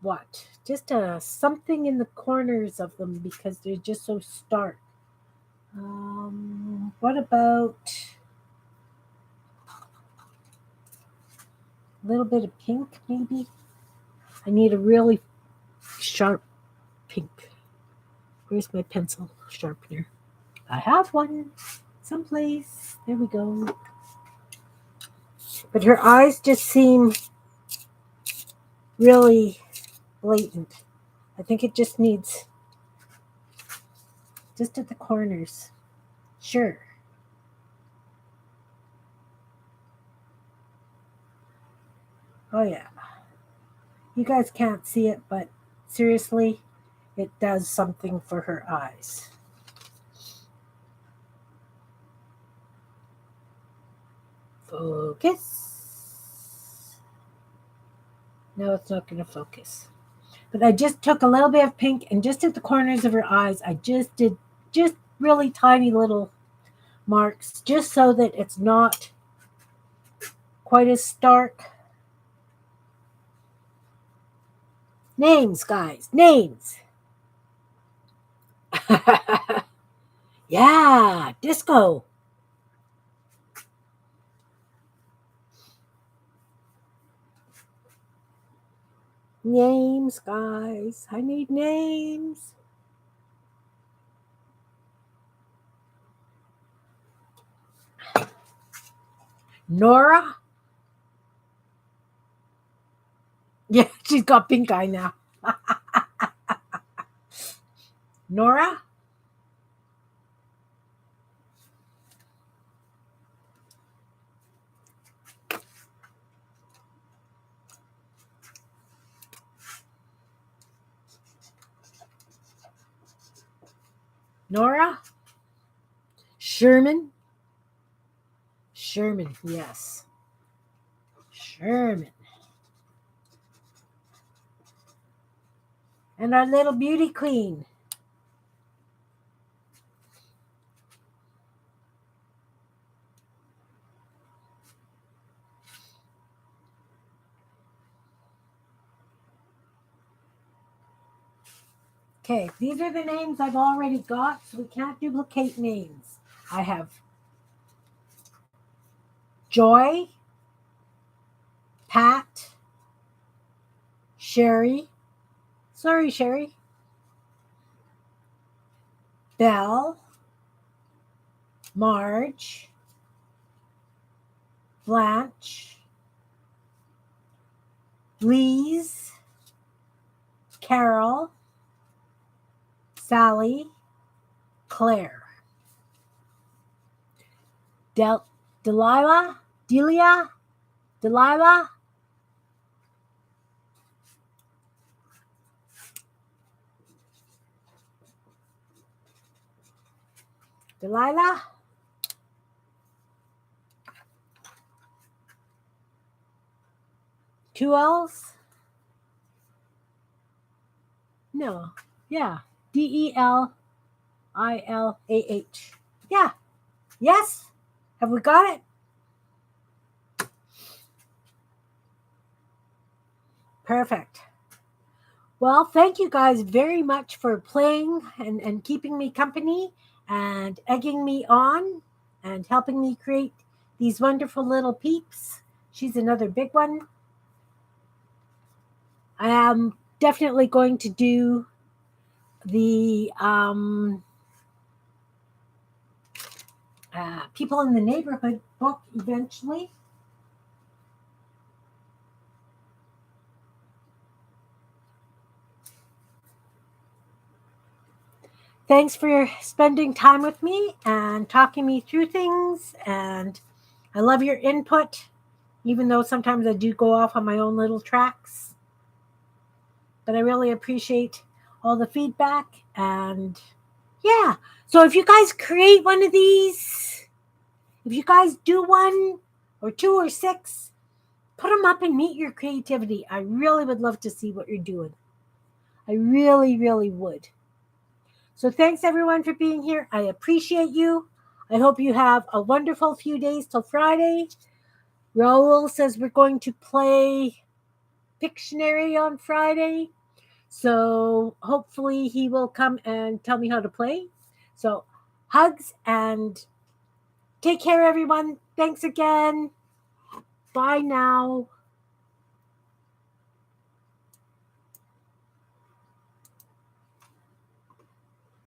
what? Just something in the corners of them because they're just so stark. What about a little bit of pink maybe? I need a really sharp pink. Where's my pencil sharpener? I have one someplace. There we go. But her eyes just seem really blatant. I think it just needs just at the corners. Sure. Oh yeah. You guys can't see it, but seriously, it does something for her eyes. Focus. No, it's not going to focus. But I just took a little bit of pink and just at the corners of her eyes, I just did just really tiny little marks just so that it's not quite as stark. Names, guys, names. Yeah, disco. Names, guys. I need names. Nora? Yeah, she's got pink eye now. Nora? Nora? Sherman? Sherman, yes. Sherman. And our little beauty queen. Okay, these are the names I've already got, so we can't duplicate names. I have Joy, Pat, Sherry, sorry, Sherry, Belle, Marge, Blanche, Lise, Carol, Sally, Claire, Delilah, Delia, Delilah, Delilah, two L's? No, yeah, Delilah. Yeah, yes, have we got it? Perfect. Well, thank you guys very much for playing and keeping me company. and egging me on and helping me create these wonderful little peeps. She's another big one. I am definitely going to do the People in the Neighborhood book eventually. Thanks for spending time with me and talking me through things. And I love your input, even though sometimes I do go off on my own little tracks. But I really appreciate all the feedback. And yeah, so if you guys create one of these, if you guys do one or two or six, put them up and meet your creativity. I really would love to see what you're doing. I really, really would. So thanks everyone for being here. I appreciate you. I hope you have a wonderful few days till Friday. Raul says we're going to play Pictionary on Friday. So hopefully he will come and tell me how to play. So hugs and take care, everyone. Thanks again. Bye now.